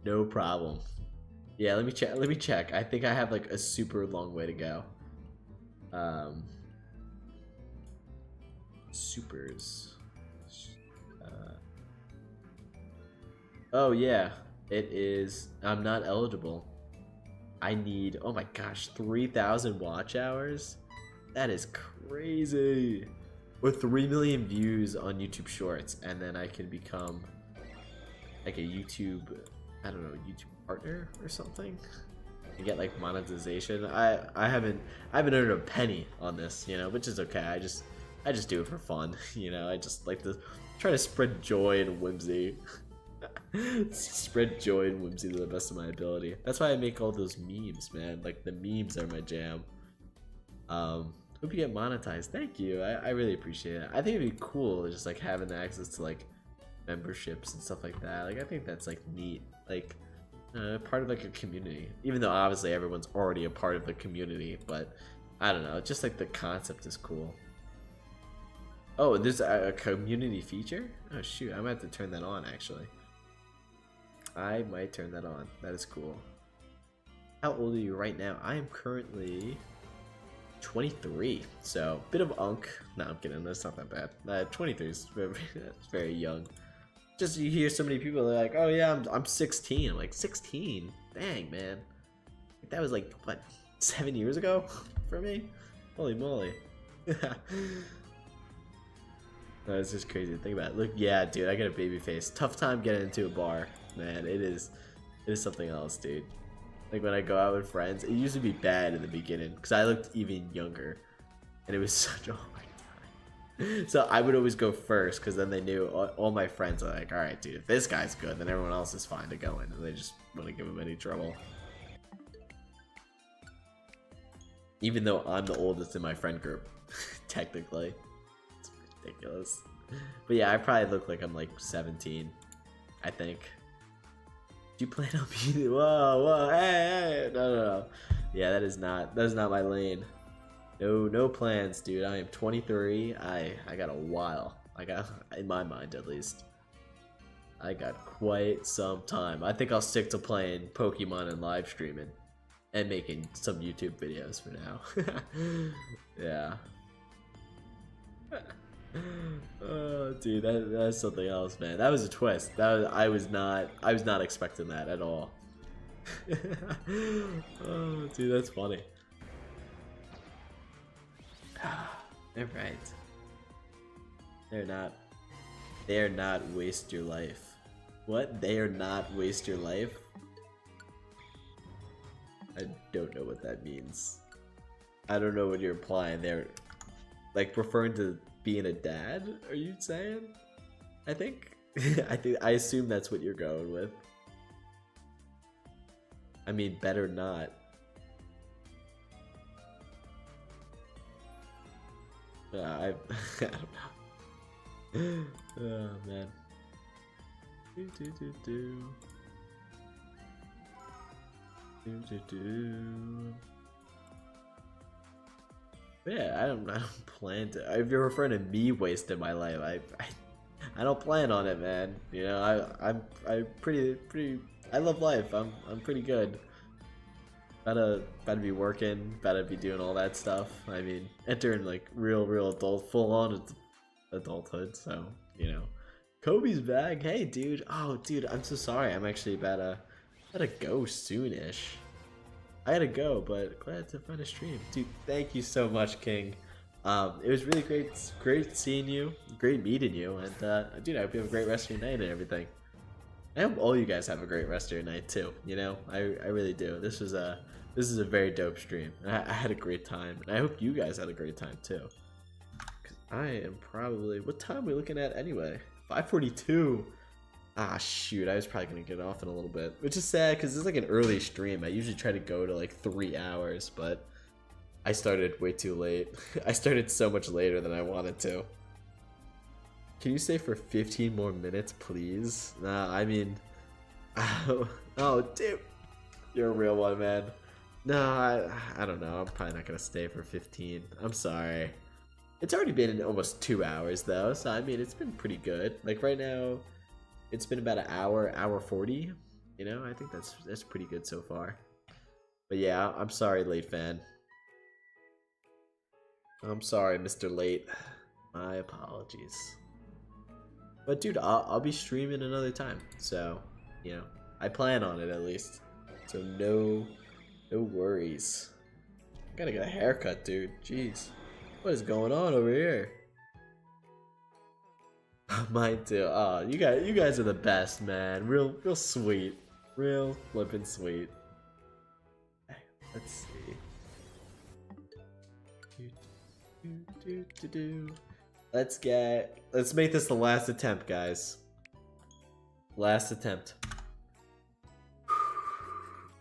no problem. Yeah, let me check. I think I have like a super long way to go. Supers. Oh yeah, it is. I'm not eligible. I need, oh my gosh, 3,000 watch hours? That is crazy. Or 3 million views on YouTube Shorts, and then I can become like a YouTube, I don't know, YouTube partner or something. And get like monetization. I haven't earned a penny on this, you know, which is okay. I just do it for fun, you know. I just like to try to spread joy and whimsy. Spread joy and whimsy to the best of my ability. That's why I make all those memes, man. Like the memes are my jam. Hope you get monetized. Thank you. I really appreciate it. I think it'd be cool just like having access to like memberships and stuff like that. Like I think that's like neat. Like part of like a community. Even though obviously everyone's already a part of the community, but I don't know. Just like the concept is cool. Oh, there's a community feature? Oh shoot, I might have to turn that on actually. I might turn that on. That is cool. How old are you right now? I am currently 23, so bit of unk. No, I'm kidding. That's not that bad. 23 is very young. Just you hear so many people they're like, "Oh yeah, I'm 16." I'm like 16. Dang man, that was like what 7 years ago for me. Holy moly. No, it's just crazy to think about it. Look, yeah, dude, I got a baby face. Tough time getting into a bar, man. It is something else, dude. Like when I go out with friends, it used to be bad in the beginning because I looked even younger, and it was such a hard time. So I would always go first because then they knew all my friends are like, all right, dude, if this guy's good, then everyone else is fine to go in, and they just wouldn't give him any trouble. Even though I'm the oldest in my friend group, technically. Ridiculous. But yeah, I probably look like I'm like 17, I think. Do you plan on being? Whoa, hey, no. Yeah, that is not my lane. No plans, dude. I am 23. I got a while. I got, in my mind at least, I got quite some time. I think I'll stick to playing Pokemon and live streaming and making some YouTube videos for now. Yeah. Oh, dude, that's something else, man. That was a twist. I was not expecting that at all. Oh, dude, that's funny. They're right. They're not waste your life. What? They are not waste your life? I don't know what that means. I don't know what you're implying. They're like referring to being a dad, are you saying? I think I assume that's what you're going with. I mean, better not. I don't know. Oh man. Yeah, I don't plan to. If you're referring to me wasting my life, I don't plan on it, man. You know, I'm pretty. I love life. I'm pretty good. Better be working. Better be doing all that stuff. I mean, entering like real adult, full on adulthood. So you know, Kobe's back. Hey, dude. Oh, dude, I'm so sorry. I'm actually about to go soonish. I gotta go, but glad to find a stream. Dude, thank you so much, King. It was really great seeing you, great meeting you, and dude, I hope you have a great rest of your night and everything. I hope all you guys have a great rest of your night too. You know, I really do. This is a very dope stream. I had a great time, and I hope you guys had a great time too. Cause I am probably, what time are we looking at anyway? 5:42. Ah, shoot, I was probably gonna get off in a little bit, which is sad because it's like an early stream. I usually try to go to like 3 hours, but I started way too late. I started so much later than I wanted to. Can you stay for 15 more minutes, please? Nah, I mean, oh, dude, you're a real one, man. No, I don't know. I'm probably not gonna stay for 15. I'm sorry. It's already been almost 2 hours though, so I mean, it's been pretty good. Like right now, it's been about an hour 40. You know, I think that's pretty good so far. But yeah, I'm sorry, late fan. I'm sorry, Mr. Late. My apologies. But dude, I'll be streaming another time. So, you know, I plan on it at least. So no worries. I gotta get a haircut, dude. Jeez. What is going on over here? Mine too. Oh, you guys are the best, man. Real sweet. Real flippin' sweet. Let's see. Let's make this the last attempt, guys. Last attempt.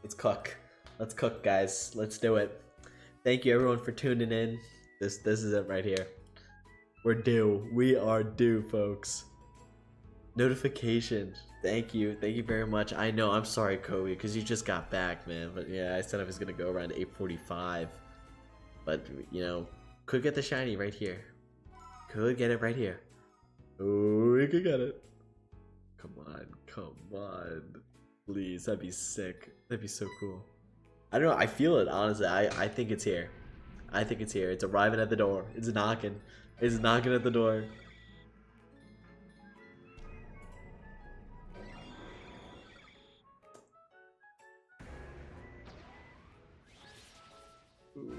Let's cook. Let's cook, guys. Let's do it. Thank you everyone for tuning in. This is it right here. We're due. We are due, folks. Notification. Thank you very much. I know, I'm sorry, Kobe, because you just got back, man. But yeah, I said I was gonna go around 8:45. But you know, could get the shiny right here. Could get it right here. Oh, we could get it. Come on. Please, that'd be sick. That'd be so cool. I don't know, I feel it, honestly. I think it's here. I think it's here. It's arriving at the door. It's knocking. It's knocking at the door. Ooh,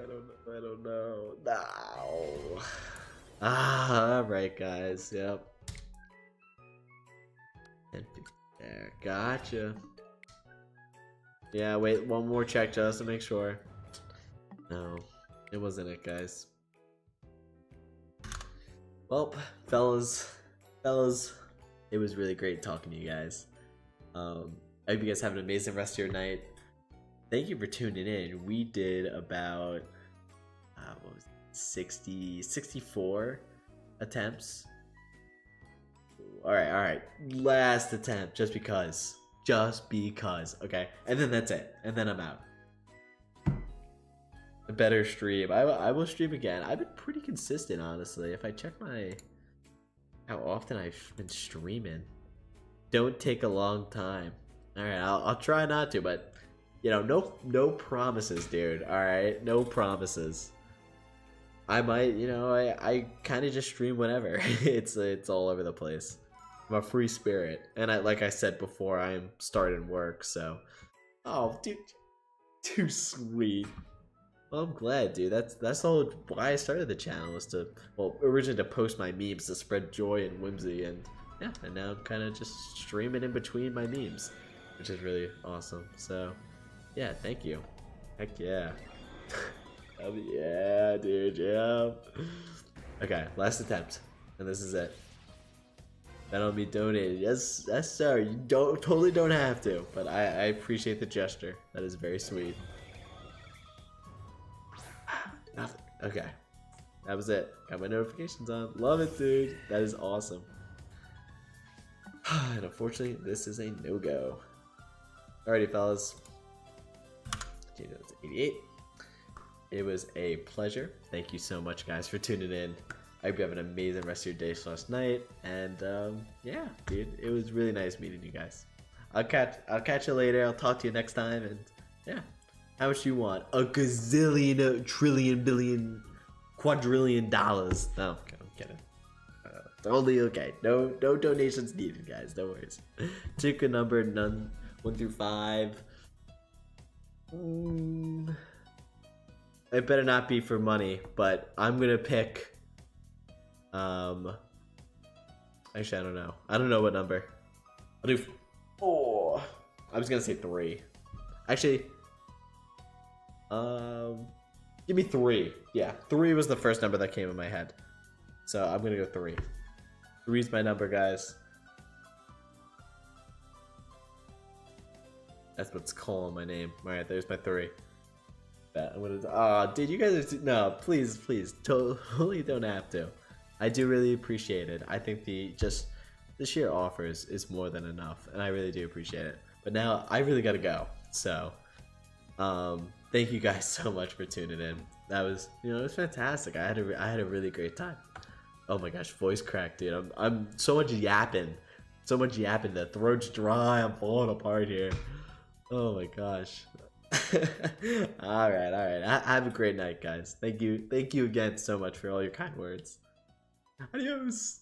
I don't know. No. Ah, alright, guys. Yep. There. Gotcha. Yeah, wait, one more check just to make sure. No, it wasn't it, guys. Well, fellas, it was really great talking to you guys. I hope you guys have an amazing rest of your night. Thank you for tuning in. We did about what was it, 64 attempts. All right, last attempt, just because, okay, and then that's it, and then I'm out. A better stream. I will stream again. I've been pretty consistent, honestly. If I check how often I've been streaming, don't take a long time. All right, I'll try not to, but you know, no promises, dude. All right, no promises. I might, you know, I kind of just stream whenever. it's all over the place. I'm a free spirit, and like I said before, I am starting work, so. Oh, dude, too sweet. Well, I'm glad, dude. That's the whole why I started the channel, was to, well, originally to post my memes to spread joy and whimsy, and yeah, and now I'm kind of just streaming in between my memes, which is really awesome. So, yeah, thank you. Heck yeah. Oh, yeah, dude. Yeah. Okay, last attempt, and this is it. That'll be donated. Yes, sir. You totally don't have to, but I appreciate the gesture. That is very sweet. Nothing. Okay. That was it. Got my notifications on. Love it, dude. That is awesome. And unfortunately, this is a no-go. Alrighty, fellas. 88. It was a pleasure. Thank you so much, guys, for tuning in. I hope you have an amazing rest of your day / night. And yeah, dude, it was really nice meeting you guys. I'll catch you later. I'll talk to you next time. And yeah, how much do you want? A gazillion, trillion, billion, quadrillion dollars? No, okay, I'm kidding. Totally okay. No donations needed, guys. No worries. Pick a number, none 1 through 5. It better not be for money, but I'm gonna pick. Actually, I don't know. I don't know what number. I'll do 4. I was gonna say 3. Actually, give me 3. Yeah, 3 was the first number that came in my head, so I'm gonna go 3. 3's my number, guys. That's what's calling my name. All right, there's my 3. Dude, you guys are no, please, totally don't have to. I do really appreciate it. I think the sheer offers is more than enough, and I really do appreciate it. But now I really gotta go. So, thank you guys so much for tuning in. That was, it was fantastic. I had a really great time. Oh my gosh, voice crack, dude. I'm so much yapping, the throat's dry. I'm falling apart here. Oh my gosh. all right. Have a great night, guys. Thank you again so much for all your kind words. Adios.